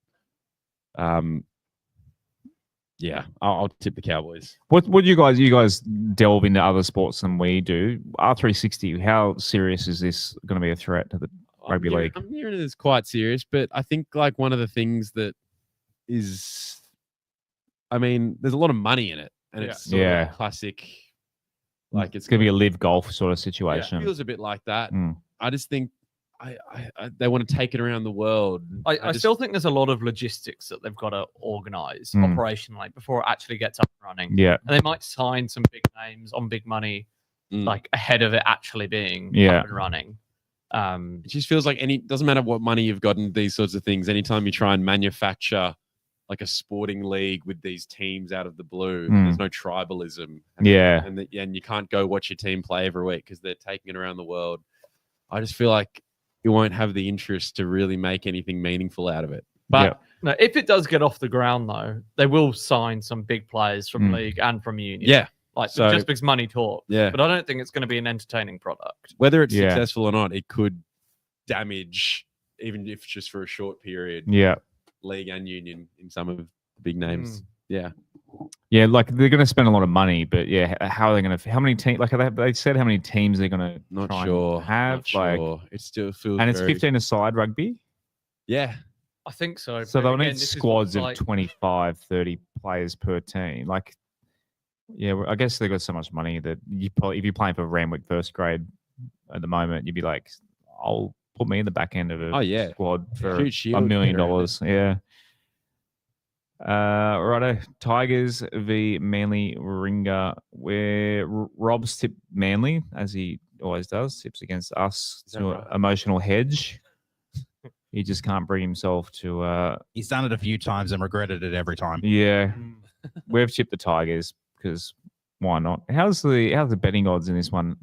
yeah, I'll tip the Cowboys. What would you guys delve into other sports than we do? R360, how serious is this going to be a threat to the rugby league? I'm hearing it's quite serious, but I think like one of the things that is, I mean, there's a lot of money in it, and it's sort of a classic. Like It's going to be a live golf sort of situation. It feels a bit like that. Mm. I just think they want to take it around the world. I still think there's a lot of logistics that they've got to organise Mm. operationally before it actually gets up and running. Yeah. And they might sign some big names on big money, like ahead of it actually being up and running. It just feels like doesn't matter what money you've got in these sorts of things. Anytime you try and manufacture like a sporting league with these teams out of the blue, there's no tribalism. And you can't go watch your team play every week because they're taking it around the world. I just feel like you won't have the interest to really make anything meaningful out of it. But no, if it does get off the ground, though, they will sign some big players from league and from union. Yeah. Like, So- just because money talks. Yeah. But I don't think it's going to be an entertaining product. whether it's successful or not, it could damage, even if just for a short period, Yeah. league and union in some of the big names. Yeah. Yeah, like they're going to spend a lot of money, but how are they going to? How many teams? Like they said, how many teams they're going to Not try sure. and have? Not Like, sure. It still feels and it's very- 15 aside rugby, Yeah. I think so. so but they'll again, need this is squads of like- 25, 30 players per team. Like, yeah, I guess they've got so much money that you probably, if you're playing for Randwick first grade at the moment, you'd be like, I'll put me in the back end of a squad for Huge shield $1 million. pyramid. Yeah. Righto, Tigers v Manly Ringer, where Rob's tipped Manly, as he always does, tips against us Is that to right? an emotional hedge. He just can't bring himself to. He's done it a few times and regretted it every time. Yeah, we've tipped the Tigers because why not? How's the betting odds in this one?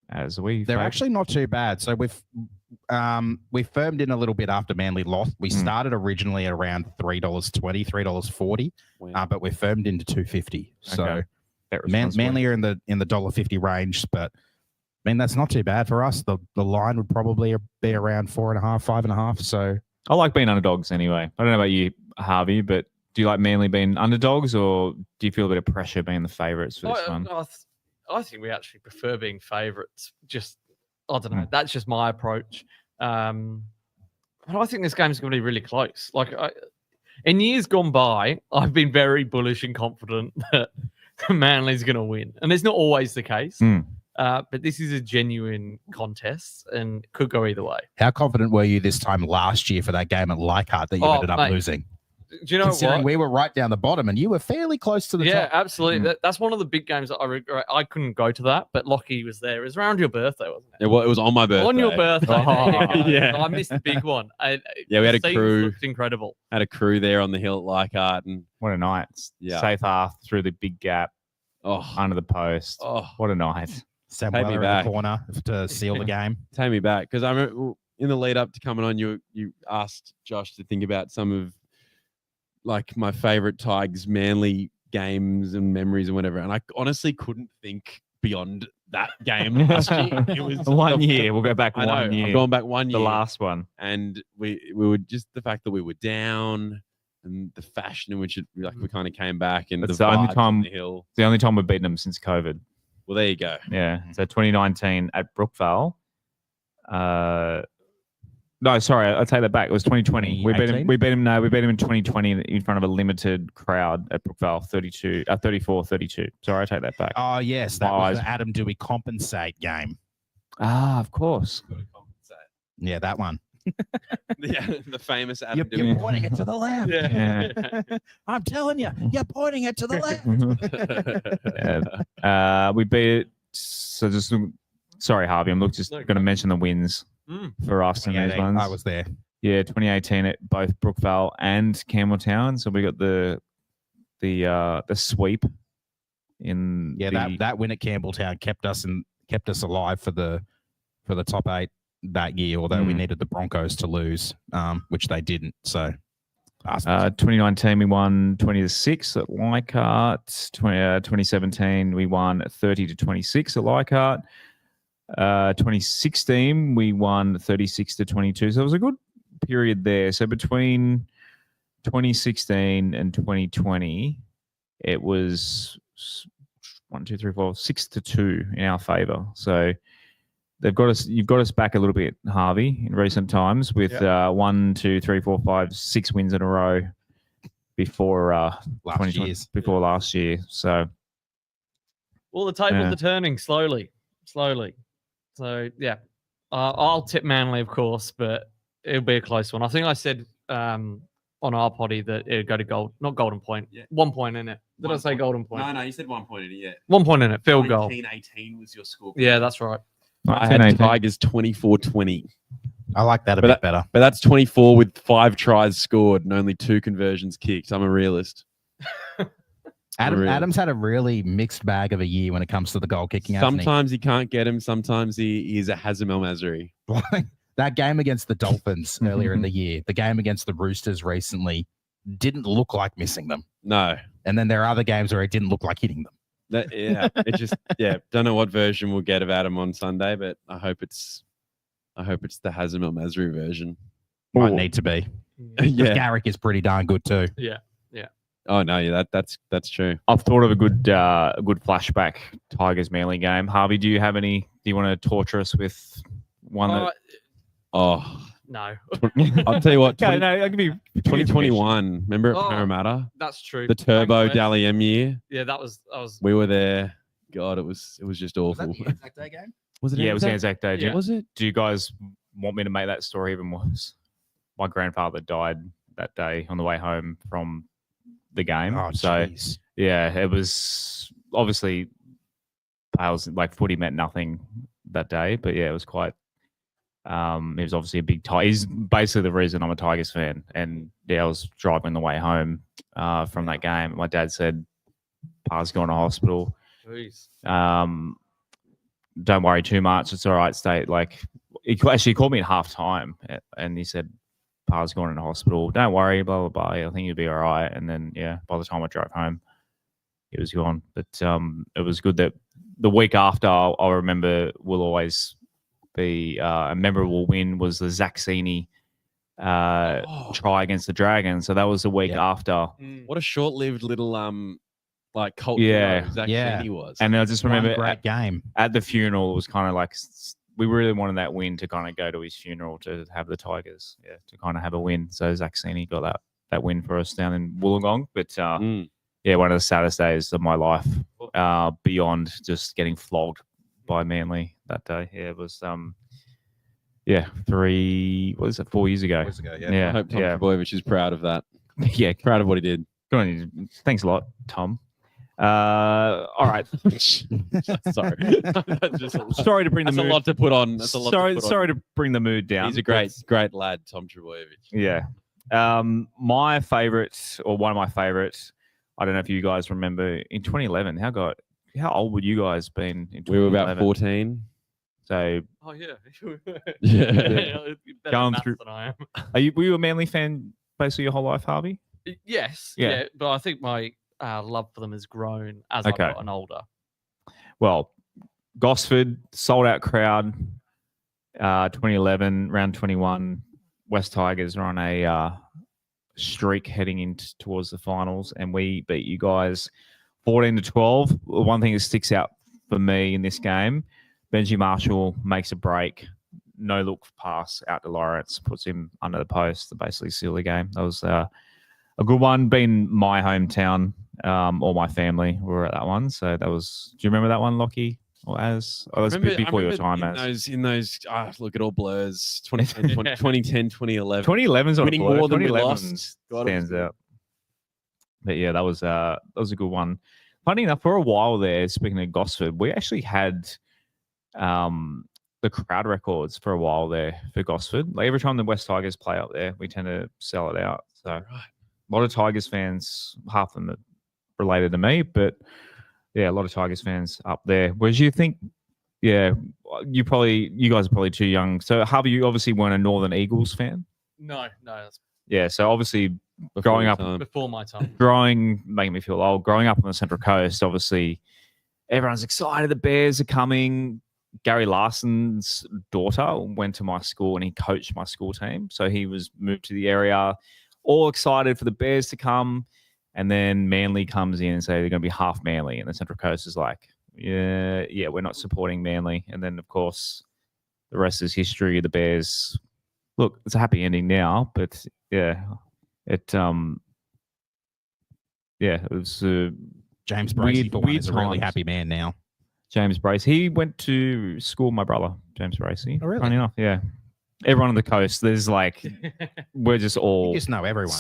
They're They're actually not too bad. So we firmed in a little bit after Manly lost. We started originally at around $3.20, $3.40, but we firmed into $2.50. So Manly are in the $1.50 range, but I mean that's not too bad for us. The line would probably be around 4.5, 5.5. So I like being underdogs anyway. I don't know about you, Harvey, but do you like Manly being underdogs, or do you feel a bit of pressure being the favourites for this one? I think we actually prefer being favourites. Just, I don't know. That's just my approach. But I think this game's going to be really close. Like, in years gone by, I've been very bullish and confident that Manly's going to win. And it's not always the case. But this is a genuine contest and could go either way. how confident were you this time last year for that game at Leichhardt that you ended up losing? Do you know Considering what? we were right down the bottom and you were fairly close to the top. Yeah, absolutely. That's one of the big games that I regret. I couldn't go to that, but Lachie was there. It was around your birthday, wasn't it? It was on my birthday. On your birthday. There you go. Yeah. I missed the big one. Yeah, we had a the scenes crew. looked incredible. Had a crew there on the hill at Leichhardt, and What a night. Yeah. Safe half through the big gap, under the post. oh, What a night. Sam Take me Weller in back. the corner to seal the game. take me back because I remember in the lead up to coming on, you asked Josh to think about some of like my favorite Tigers Manly games and memories and whatever, and I honestly couldn't think beyond that game last year. It was One year. We'll go back I know, one year. I'm going back 1 year. The last one. And we were just the fact that we were down and the fashion in which we kind of came back and That's the the only vibes time- on the hill. It's the only time we've beaten them since COVID. Well, there you go. Yeah. So 2019 at Brookvale. No, sorry, I take that back. It was 2020. We beat him. 2018? We beat him. No, we beat him in 2020 in front of a limited crowd at Brookvale, 34-32. Sorry, I take that back. Oh, yes. That My was eyes. the Adam, do we compensate game? Of course. Yeah, that one. The famous Adam. You're pointing it to the left. Yeah. I'm telling you, you're pointing it to the left. We beat it. So just Sorry, Harvey. I'm just No, going to go. mention the wins for us in these 2018, ones. I was there. Yeah, 2018 at both Brookvale and Campbelltown. So we got the sweep in That win at Campbelltown kept us alive for the top 8 that year, although we needed the Broncos to lose, which they didn't. So 2019 we won 20-6 at Leichhardt. 2017 we won 30-26 at Leichhardt. 2016 we won 36-22. So it was a good period there. So between 2016 and 2020, it was 6-2 in our favour. So they've got us. You've got us back a little bit, Harvey, in recent times with 1, 2, 3, 4, 5, 6 wins in a row before last year. So, Well, the tables are turning slowly. So yeah, I'll tip Manly, of course, but it'll be a close one. I think I said on our potty that it'd go to not Golden Point. Yeah. 1 point in it. Did I say Golden Point? No, you said 1 point in it. Yeah. 1 point in it. Field goal. 19-18 was your score. Yeah, that's right. I had Tigers 24-20. I like that a bit better. But that's 24 with 5 tries scored and only 2 conversions kicked. I'm a realist. Adam's had a really mixed bag of a year when it comes to the goal kicking. Sometimes he can't get him. Sometimes he is a Hazem El Masri. That game against the Dolphins earlier in the year, the game against the Roosters recently, didn't look like missing them. No. And then there are other games where it didn't look like hitting them. Don't know what version we'll get of Adam on Sunday, but I hope it's the Hazem El Masri version. Might need to be. Yeah. Garrick is pretty darn good too. Yeah. Oh no, yeah, that's true. I've thought of a good flashback Tigers Manly game. Harvey, do you have any? Do you want to torture us with one that? No. I'll tell you what. No, I'll give you 2021. Remember at Parramatta? That's true. The Turbo Dally M year. Yeah, that was. We were there. God, it was just awful. Was that the Anzac Day game? Was it? Yeah, it was Anzac Day. Yeah. Was it? Do you guys want me to make that story even worse? My grandfather died that day on the way home from the game. Oh, so geez. yeah, it was obviously footy meant nothing that day, but yeah, it was quite. He was obviously a big Tiger. He's basically the reason I'm a Tigers fan. And yeah, I was driving the way home from that game. My dad said, "Pa's gone to hospital. Jeez. Don't worry too much. It's all right. Stay." He actually called me at half time, and he said, "Pa's gone into hospital. Don't worry, blah, blah, blah. I think you'll be all right." And then, yeah, by the time I drove home, he was gone. But it was good that the week after, I'll remember will always be a memorable win was the Zaxini try against the Dragons. So that was the week after. What a short-lived little cult. Yeah. Zaxini was. And I just remember great game at the funeral, it was kind of like we really wanted that win to kind of go to his funeral to have the Tigers, to kind of have a win. So Zaxini got that win for us down in Wollongong. But one of the saddest days of my life, beyond just getting flogged by Manly that day. Yeah, it was 4 years ago? 4 years ago, I hope Tom Trbojevic is proud of that. Yeah, Proud of what he did. good on you. Thanks a lot, Tom. All right. Sorry. Sorry to bring the That's mood. a lot to put on. That's a lot sorry, to put on. sorry to bring the mood down. He's a great lad, Tom Trbojevic. Yeah. My favorite, or one of my favorites, I don't know if you guys remember, in 2011, how old would you guys been in 2011? We were about 14. So Oh yeah. Yeah. Going Going through- through. Than I am. were you a Manly fan basically your whole life, Harvey? Yes. Yeah. Yeah. But I think my love for them has grown as I've Okay. gotten older. Well, Gosford, sold out crowd, 2011, round 21. West Tigers are on a streak heading towards the finals, and we beat you guys 14-12. One thing that sticks out for me in this game, Benji Marshall makes a break, no look pass out to Lawrence, puts him under the post to basically seal the game. That was a good one. Being my hometown, all my family were at that one. So that was. Do you remember that one, Lachie? Or as? Oh, that's before your time. In those, look, it all blurs. 2010, 2011. 2011's on Winning a blur. more than we 2011 lost. God, it was stands out. But yeah, that was a good one. Funny enough, for a while there, speaking of Gosford, we actually had the crowd records for a while there for Gosford. Like every time the West Tigers play up there, we tend to sell it out. So a lot of Tigers fans, half of them are related to me, but yeah, a lot of Tigers fans up there. Whereas you think, yeah, you guys are probably too young. So Harvey, you obviously weren't a Northern Eagles fan. No, that's Yeah, so obviously growing up, before my time. making me feel old. Growing up on the Central Coast, obviously everyone's excited. The Bears are coming. Gary Larson's daughter went to my school and he coached my school team. So he was moved to the area, all excited for the Bears to come. And then Manly comes in and say they're going to be half Manly. And the Central Coast is like, yeah, we're not supporting Manly. And then, of course, the rest is history. The Bears, look, it's a happy ending now. But, yeah, it was James Bracey for one weird is a really times. happy man now. James Bracey. He went to school with my brother, James Bracey. Oh, really? Funny enough, yeah. Everyone on the coast, there's like, we're just all You just know everyone.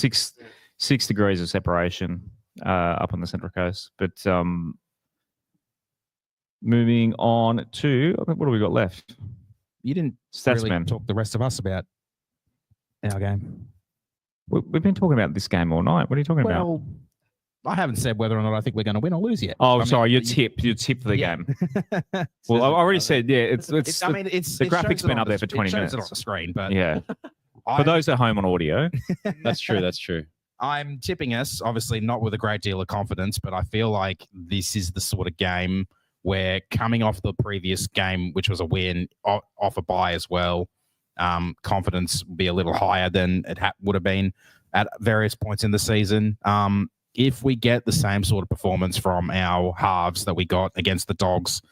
6 degrees of separation up on the Central Coast. But moving on to, what do we got left? You didn't Stats really man. talk the rest of us about our game. We've been talking about this game all night. What are you talking about? Well, I haven't said whether or not I think we're going to win or lose yet. Oh, I mean, sorry, your tip for the Yeah. game. Well, I already said, yeah, it's the it shows graphics it been on up there for 20 it shows minutes. it on the screen, but Yeah. I, For those at home on audio, That's true. That's true. I'm tipping us, obviously not with a great deal of confidence, but I feel like this is the sort of game where coming off the previous game, which was a win, off a bye as well, confidence will be a little higher than it would have been at various points in the season. If we get the same sort of performance from our halves that we got against the Dogs,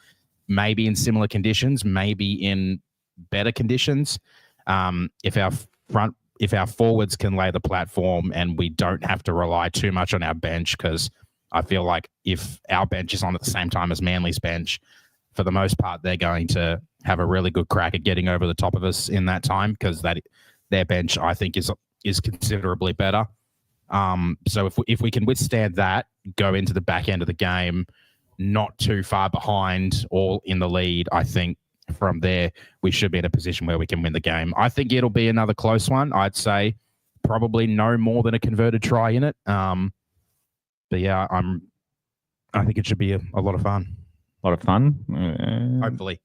maybe in similar conditions, maybe in better conditions, if our forwards can lay the platform and we don't have to rely too much on our bench, because I feel like if our bench is on at the same time as Manly's bench, for the most part, they're going to have a really good crack at getting over the top of us in that time, because their bench, I think, is considerably better. So if we can withstand that, go into the back end of the game, not too far behind or in the lead, I think from there we should be in a position where we can win the game. I think it'll be another close one. I'd say probably no more than a converted try in it. But yeah, I think it should be a lot of fun. a lot of fun. Hopefully.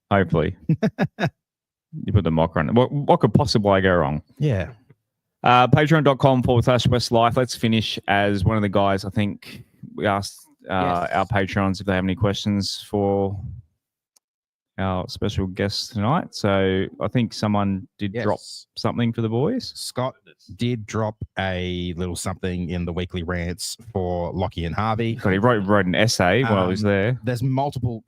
You put the mocker on it. What could possibly go wrong? Yeah. Patreon.com/WestsLife. Let's finish as one of the guys. I think we asked our Patreons if they have any questions for our special guest tonight. So I think someone did drop something for the boys. Scott did drop a little something in the weekly rants for Lachie and Harvey. He wrote an essay while he was there. There's multiple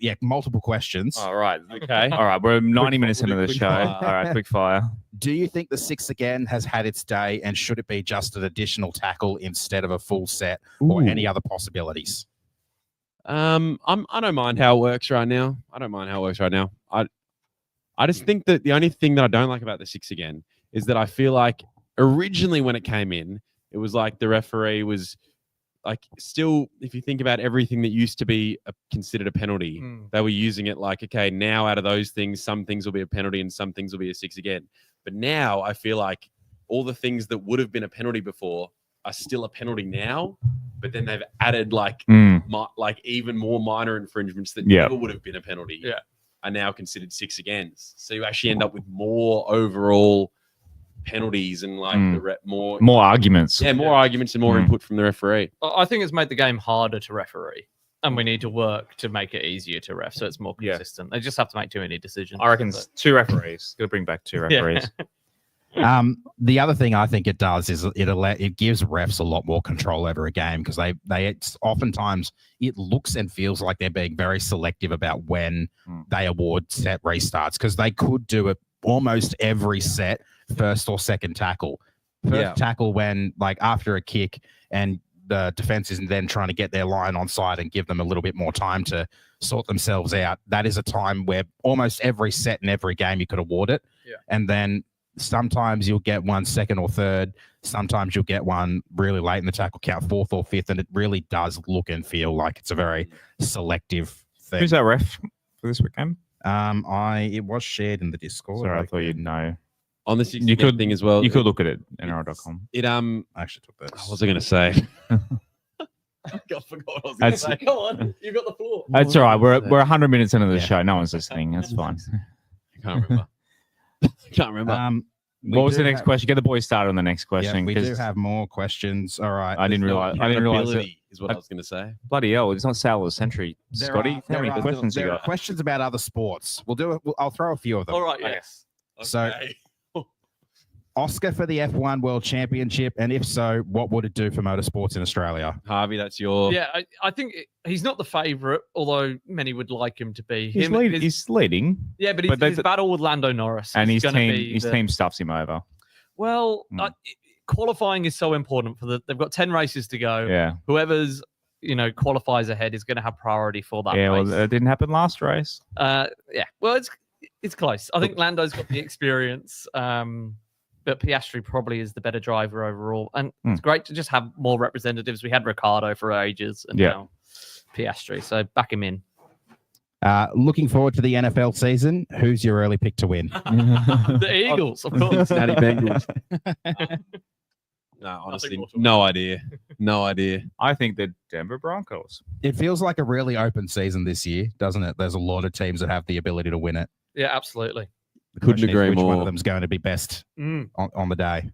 questions. All right. Okay. All right. We're 90 minutes into the show. All right. Quick fire. Do you think the 6 again has had its day, and should it be just an additional tackle instead of a full set, or any other possibilities? I don't mind how it works right now. I just think that the only thing that I don't like about the 6 again is that I feel like originally when it came in, it was like the referee was like, still, if you think about everything that used to be considered a penalty, they were using it like, okay, now out of those things, some things will be a penalty and some things will be a 6 again. But now I feel like all the things that would have been a penalty before are still a penalty now, but then they've added like even more minor infringements that never would have been a penalty are now considered 6 agains. So you actually end up with more overall penalties and like more arguments. Yeah, more arguments and more input from the referee. I think it's made the game harder to referee, and we need to work to make it easier to ref so it's more consistent. They just have to make too many decisions. I reckon 2 referees. Got to bring back 2 referees. The other thing I think it does is it gives refs a lot more control over a game, because it's oftentimes it looks and feels like they're being very selective about when they award set restarts, because they could do it almost every set, first or second tackle. First tackle when, like, after a kick and the defense isn't then trying to get their line on side and give them a little bit more time to sort themselves out. That is a time where almost every set in every game you could award it. Yeah. And then sometimes you'll get one second or third. Sometimes you'll get one really late in the tackle count, 4th or 5th. And it really does look and feel like it's a very selective thing. Who's our ref for this weekend? It was shared in the Discord. Sorry, I thought you'd know. On the 60 You could- thing as well. You could look at it, NRL.com. It I actually took this. What was I going to say? I forgot what I was going to That's- say. Come on, you got the floor. That's all right. We're 100 minutes into the Yeah. show. No one's listening. That's fine. I can't remember. I can't remember. What was the do next have- question? Get the boys started on the next Yeah, question. we 'cause do have more questions. All right. I didn't realize. I didn't realize that. Ability is what I was going to say. Bloody hell! It's not Sale of the Century, There Scotty. are- How many there are- questions you there are got? questions about other sports. We'll do it. I'll throw a few of them. All right, yes. So- Okay. Oscar for the F1 World Championship, and if so, what would it do for motorsports in Australia? Harvey, that's your. Yeah, I think he's not the favourite, although many would like him to be. He's, Him- lead, his- he's leading, yeah, but but his battle with Lando Norris and is his gonna team be his the- team stuffs him over. Well, Mm. qualifying is so important for they've got 10 races to go. Yeah, Whoever's qualifies ahead is going to have priority for that yeah. race. Well, it didn't happen last race. Yeah, well, it's close. I think Lando's got the experience, but Piastri probably is the better driver overall. And it's great to just have more representatives. We had Ricciardo for ages, and Yeah. now Piastri. So back him in. Looking forward to the NFL season. Who's your early pick to win? The Eagles, of course. Cincinnati Bengals. No, honestly, more to no idea. No idea. I think the Denver Broncos. It feels like a really open season this year, doesn't it? There's a lot of teams that have the ability to win it. Yeah, absolutely. The Couldn't question is agree which one more. of them's going to be best Mm. on the day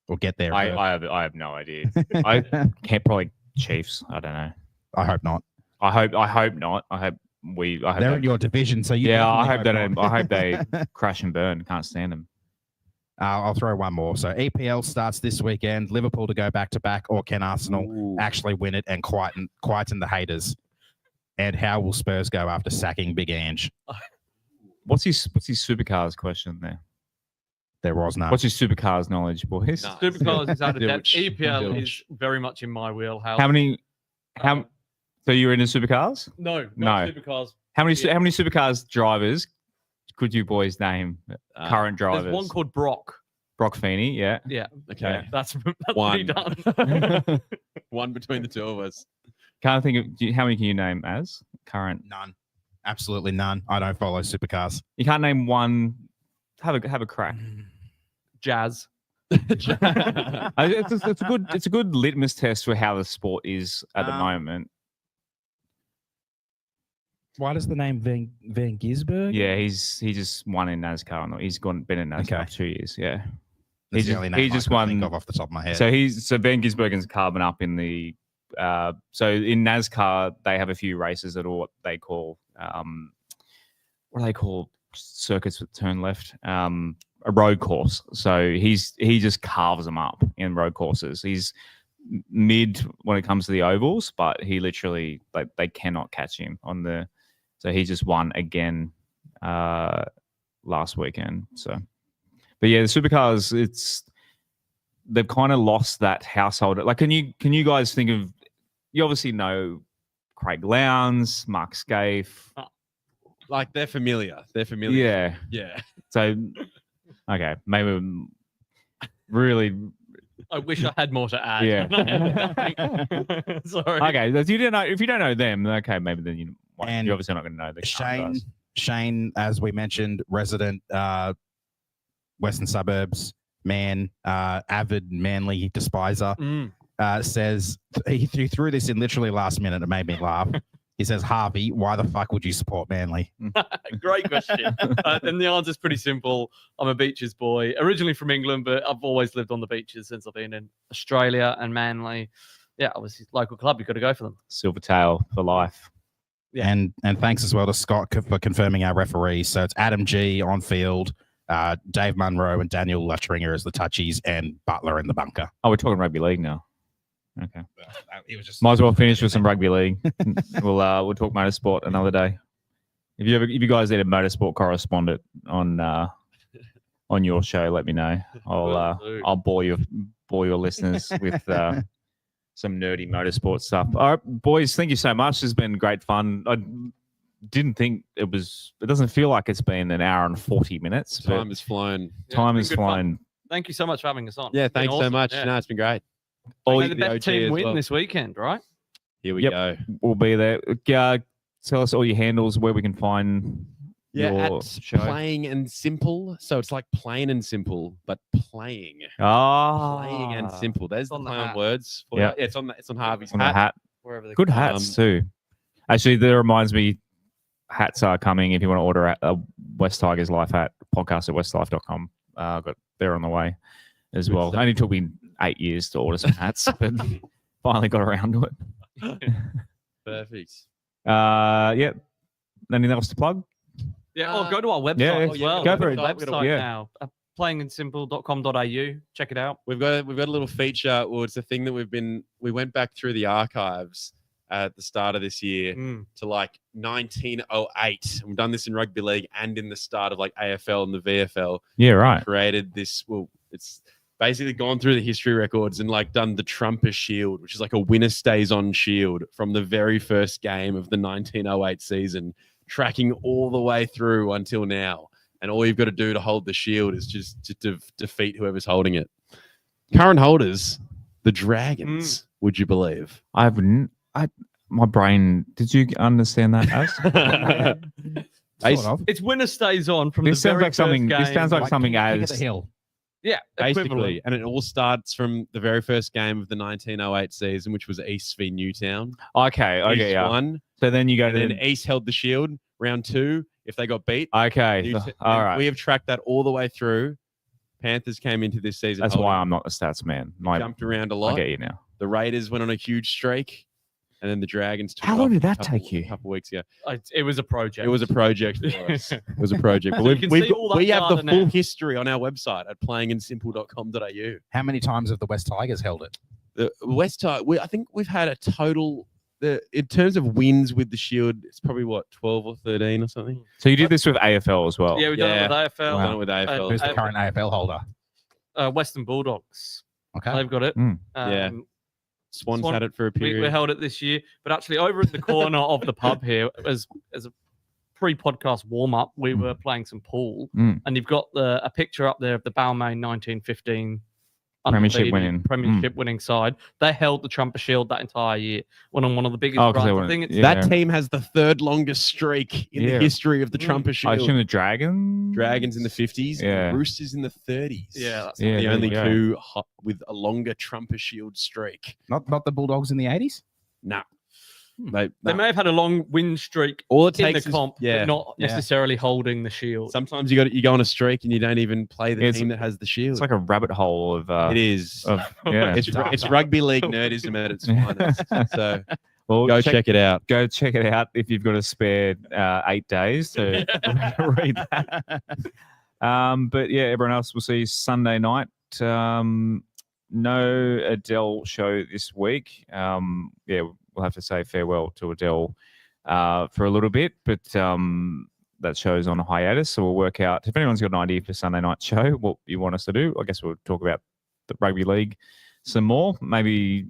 or get there. first. I have no idea. I can't probably Chiefs. I don't know. I hope not. I hope not. I hope They're in your division, so you. Yeah, I hope definitely that. I hope they crash and burn. Can't stand them. I'll throw one more. So EPL starts this weekend. Liverpool to go back to back, or can Arsenal Ooh. actually win it and quieten the haters? And how will Spurs go after sacking Big Ange? What's his supercars question there? There was none. What's his supercars knowledge, boys? No. Supercars is out of depth. Zilch. EPL Zilch. is very much in my wheelhouse. How many? So you're into supercars? No, No. supercars. How many? Yeah. How many supercars drivers could you boys name? Current drivers. There's one called Brock. Brock Feeney. Yeah. Yeah, Okay. that's One. me done. One between the two of us. Can't think of how many can you name as current? None. Absolutely none. I don't follow supercars. You can't name one. Have a crack. Jazz. It's a good litmus test for how the sport is at the Um, moment. Why does the name Van Gisbergen? Yeah, he just won in NASCAR. And he's been in NASCAR Okay. for 2 years. Yeah. That's he the only just- name he I just could think won- of off the top of my head. So Van Gisbergen's carbon up in the so in NASCAR they have a few races that are what they call circuits with turn left, a road course. So he just carves them up in road courses. He's mid when it comes to the ovals, but he literally they cannot catch him on the. So he just won again last weekend. So, but yeah, the supercars they've kind of lost that household. Like, can you guys think of? You obviously know Craig Lowndes, Mark Scaife. Like they're familiar. They're familiar. Yeah. Yeah. So, okay, maybe really. I wish I had more to add. Yeah. Sorry. Okay, if you don't know them, okay, maybe then you're And obviously not going to know the car Shane, as we mentioned, resident Western Suburbs man, avid Manly despiser, Mm. says he threw this in literally last minute. It made me laugh. He says, Harvey, why the fuck would you support Manly? Great question. And the answer is pretty simple. I'm a beaches boy, originally from England, but I've always lived on the beaches since I've been in Australia and Manly. Yeah, obviously, local club, you've got to go for them. Silvertail for life. Yeah. And thanks as well to Scott for confirming our referees. So it's Adam G on field, Dave Munro and Daniel Luttringer as the touchies, and Butler in the bunker. Oh, we're talking rugby league now. Okay. It was just Might as well finish with some rugby league. We'll talk motorsport another day. If you guys need a motorsport correspondent on your show, let me know. I'll bore your listeners with some nerdy motorsport stuff. All right, boys, thank you so much. This has been great fun. I didn't think it doesn't feel like it's been an hour and 40 minutes. but Time has flown. time it's has been good fun. flown. Thank you so much for having us on. Yeah, It's been thanks so awesome. much. Yeah. No, it's been great. May the the best OG team as win well. this weekend, right? Here we Yep. go. We'll be there. Tell us all your handles, where we can find Yeah, your at show? Playing and Simple. So it's like plain and simple, but playing. Ah, Playing and simple. There's the on the play on hat. words. Yeah. It's on Harvey's on the hat. hat. Wherever they Good go. hats too. Actually, that reminds me, hats are coming. If you want to order a West Tigers Life hat, podcast at westlife.com. They're on the way as Good well. stuff. Only took me 8 years to order some hats, but finally got around to it. Perfect. Yeah. Anything else to plug? Yeah, go to our website yeah, as yeah, well. go We've for got it. a website Yeah. now. Playingandsimple.com.au. Check it out. We've got a little feature. Well, it's a thing that we went back through the archives at the start of this year to like 1908. We've done this in rugby league and in the start of like AFL and the VFL. Yeah, right. Created this. Well, it's basically gone through the history records and like done the Trumper Shield, which is like a winner stays on shield from the very first game of the 1908 season, tracking all the way through until now. And all you've got to do to hold the shield is just to defeat whoever's holding it. Current holders, the Dragons, would you believe? My brain, did you understand that as? Sort of. It's winner stays on from This the sounds very like something. first This game. sounds like something King of as. the hill. Yeah, Basically, equivalent. and it all starts from the very first game of the 1908 season, which was East v Newtown. Okay, East yeah. won, So then you go and to then East held the shield. Round 2, if they got beat, okay. Newtown, All and right. we have tracked that all the way through. Panthers came into this season. That's why I'm not the stats man. Jumped around a I lot. get you now. The Raiders went on a huge streak, and then the Dragons took How long off did a that couple- take you? A couple weeks ago. It was a project. It was a project for us. It was a project. But So you can see all that we have the data full now. history on our website at playingandsimple.com.au. How many times have the West Tigers held it? The West Tigers, I think we've had a total, in terms of wins with the Shield, it's probably what, 12 or 13 or something? So you did this with AFL as well. Yeah, we've done it with We've AFL. done it with AFL. Who's the Uh, current AFL holder? Western Bulldogs. Okay. They've got it. Yeah. Swans Swans- had it for a We period. held it this year, but actually over in the corner of the pub here, as a pre-podcast warm-up, we were playing some pool, and you've got a picture up there of the Balmain 1915 Premiership undefeated winning. winning side. They held the Trumper Shield that entire year. Went on one of the biggest Oh, 'cause they runs. I were- think it's yeah. That team has the third longest streak in Yeah. the history of the Trumper I Shield. assume the Dragons. Dragons in the 50s, Yeah. and Roosters in the 30s. Yeah, that's Yeah, the there only you go. two with a longer Trumper Shield streak. Not the Bulldogs in the 80s? Nah. They may have had a long win streak All it in takes the is, comp, yeah. but not necessarily holding the shield. Sometimes you go on a streak and you don't even play the It's- team that has the shield. It's like a rabbit hole of. It is. Yeah. It's rugby league nerdism at its finest. So Well, go check it out. Go check it out if you've got a spare 8 days to read that. But yeah, everyone else will see you Sunday night. No Adele show this week. Yeah, we'll have to say farewell to Adele for a little bit, but that show's on a hiatus. So we'll work out if anyone's got an idea for Sunday night show, what you want us to do. I guess we'll talk about the rugby league some more. Maybe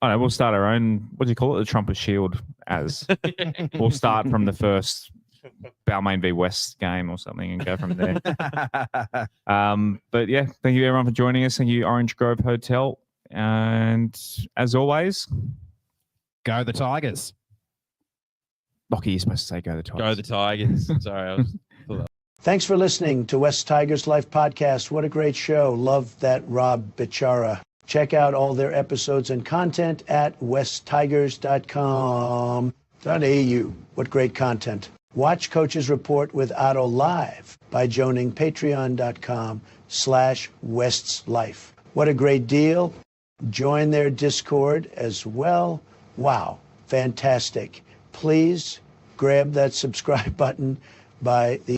I don't know. We'll start our own. What do you call it? The Trumper Shield. As we'll start from the first Balmain v West game or something and go from there. But yeah, thank you everyone for joining us. Thank you Orange Grove Hotel, and as always, Go the Tigers. Lachie, you're supposed to say go the Tigers. Go the Tigers. Sorry, I was. Thanks for listening to West Tigers Life Podcast. What a great show. Love that Rob Bichara. Check out all their episodes and content at westtigers.com.au. What great content. Watch Coach's Report with Otto live by joining patreon.com/WestsLife. What a great deal. Join their Discord as well. Wow, fantastic. Please grab that subscribe button by the